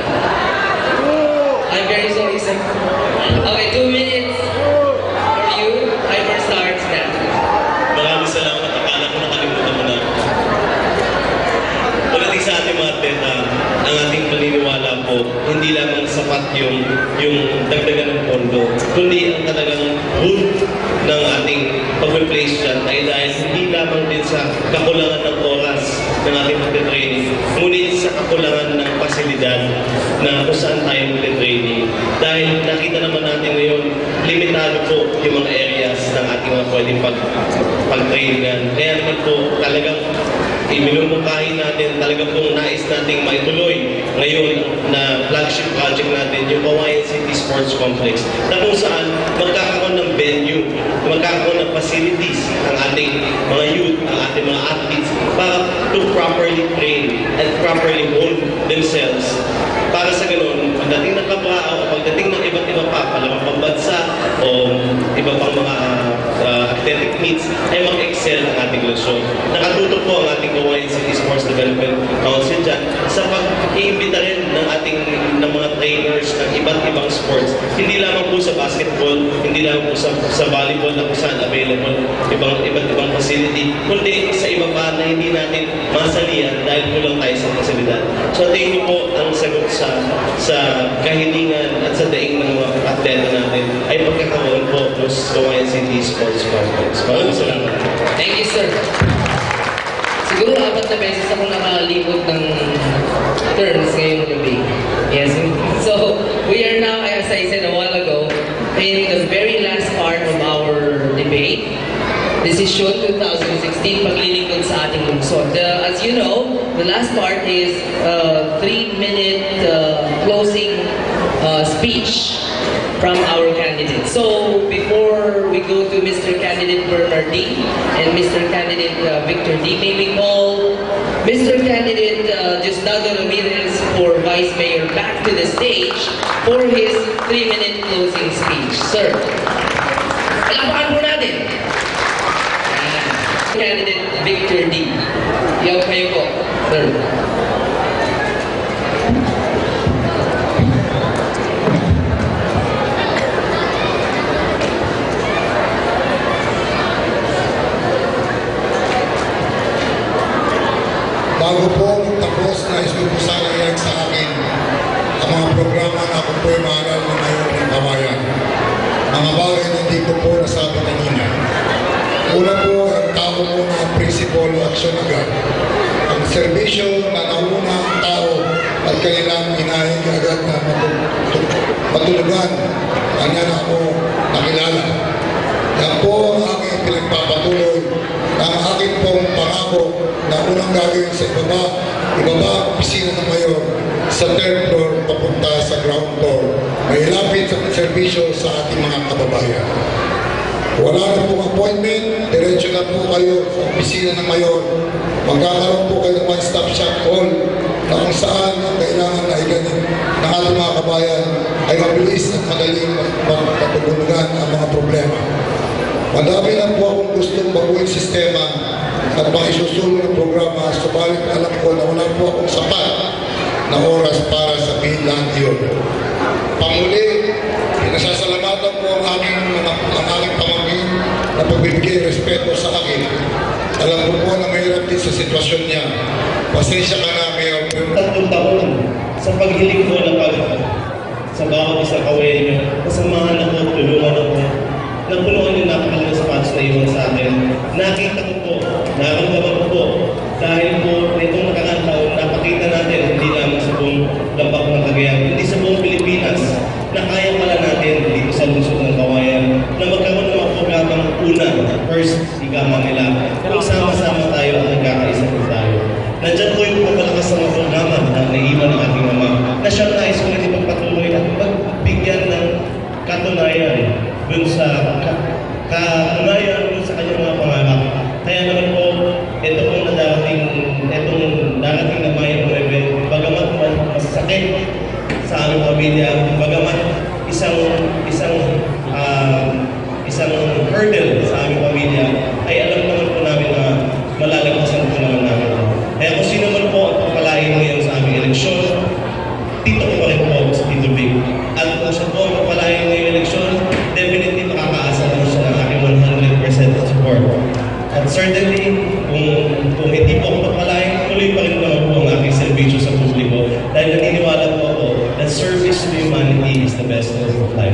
I'm very sorry, sir. Okay, 2 minutes for you. Timer starts now. Maraming salamat. Akala ko nakalimutan mo na. Pagdating sa ating mga atleta, ang ating paniniwala po, hindi lamang sapat yung dagdagan ng pondo, kundi ang talagang root ng ating pag-replace dyan ay dahil hindi lamang din sa kakulangan ng oras ng ating pag-training, ngunit sa kakulangan ng pasilidad na kung saan tayo mag-training. Dahil nakita naman natin ngayon, limitado po yung mga areas ng ating mga pwedeng pag-trainingan. Kaya naman po talagang minumungkahi natin, talaga pong nais nating maituloy ngayon na flagship project natin, yung Kawayan City Sports Complex, na kung saan magkakaroon ng venue, magkakaroon ng facilities ang ating mga youth, ang ating mga athletes para to properly train and properly hold themselves. Para sa ganun, pagdating ng kabrao o pagdating ng iba't iba pa, palang pambansa o iba pang mga athletic meets, ay mag-excel ang ating lusyon. Nakatutok po ang ating Kawayan City Sports Development Council dyan sa pag-iimbita rin ng mga trainers ng iba't ibang sports. Hindi lamang po sa basketball, hindi lamang po sa volleyball na kung saan available iba't ibang facility, kundi sa iba pa na hindi natin masalihan dahil kulang tayo sa fasilidad. So tingin ko po ang sagot sa kahilingan at sa daing ng mga atleta natin ay pagkakaroon po ng Kawayan City Sports Complex. Maraming salamat. Thank you, sir. Siguro 4 na beses ako nakalibot ng turns ngayong gabi. Yes. So, we are now, as I said a while ago, in the very last part of our debate. Decision 2016, paglilingkod sa ating lungsod. As you know, the last part is 3-minute closing speech from our candidates. So, before we go to Mr. Candidate Bernard D. and Mr. Candidate Victor D., may we call Mr. Candidate Diosdado Ramirez for Vice Mayor back to the stage for his 3-minute closing speech. Sir, palapakan po natin. Candidate Victor D. Yaw kayo po, sir. Bago po tapos, nais ko po sana yan sa akin ang mga programa na ako po yung mahal na ngayon ng Kawayan. Mga bagay na hindi ko po nasabi kanina. Una po, ang tao mo ng principle o aksyon agad. Ang serbisyo na nauna ang tao at kailangan inahin agad na matulugan. Kanya na ako nakilala. Yan po ang aking pinagpapatuloy na ang aking pong pangako na unang gagawin sa ibaba ang opisina ng mayor sa 3rd floor papunta sa ground floor. May lapit sa serbisyo sa ating mga kababayan. Wala na pong appointment, diretso na po kayo sa opisina ng mayor. Magkakaroon po kayo ng one-stop shop all na kung saan ang kailangan na iganin ng ating mga kabayan ay mabilis at madaling matutulugan ang mga problema. Madami na po akong gustong baguhin sistema at maisusulong ng programa, subalit alam ko na wala po akong sapat na oras para sabihin lahat yun. Pamuli, pinasasalamatan po ang aking pamangkin na pagbibigay respeto sa akin. Alam ko po na mahirap din sa sitwasyon niya. Pasensya ka na, Mayor. 3 taon sa paghiling ko na sa bawat isang kawayan niyo, kasamahan ako, tulungan ako, napunuan yung napakalagang sapatos na iwan sa akin. Nakita ko po, naramdaman ko po, dahil po itong nakakang taon, napakita natin, hindi lamang sa buong Lambak ng Cagayan, hindi sa buong Pilipinas, na kaya pala natin dito sa lungsod ng Kawayan, na magkaroon ng mga programang una, first, ika nila, kung sama-sama tayo at nagkakaisa po tayo. Nandiyan po yung pagpapalakas ng mga programa na naiiwan ng ating ama, na siya nais ko rin ipagpatuloy at magbigyan ng katunayan dun sa katunayan dun sa kanyang mga pangarap. Kaya naman po, ito pong nadarating patuloy pa rin naman po ang aking serbisyo sa publiko dahil naniniwala po ako that service to humanity is the best form of life.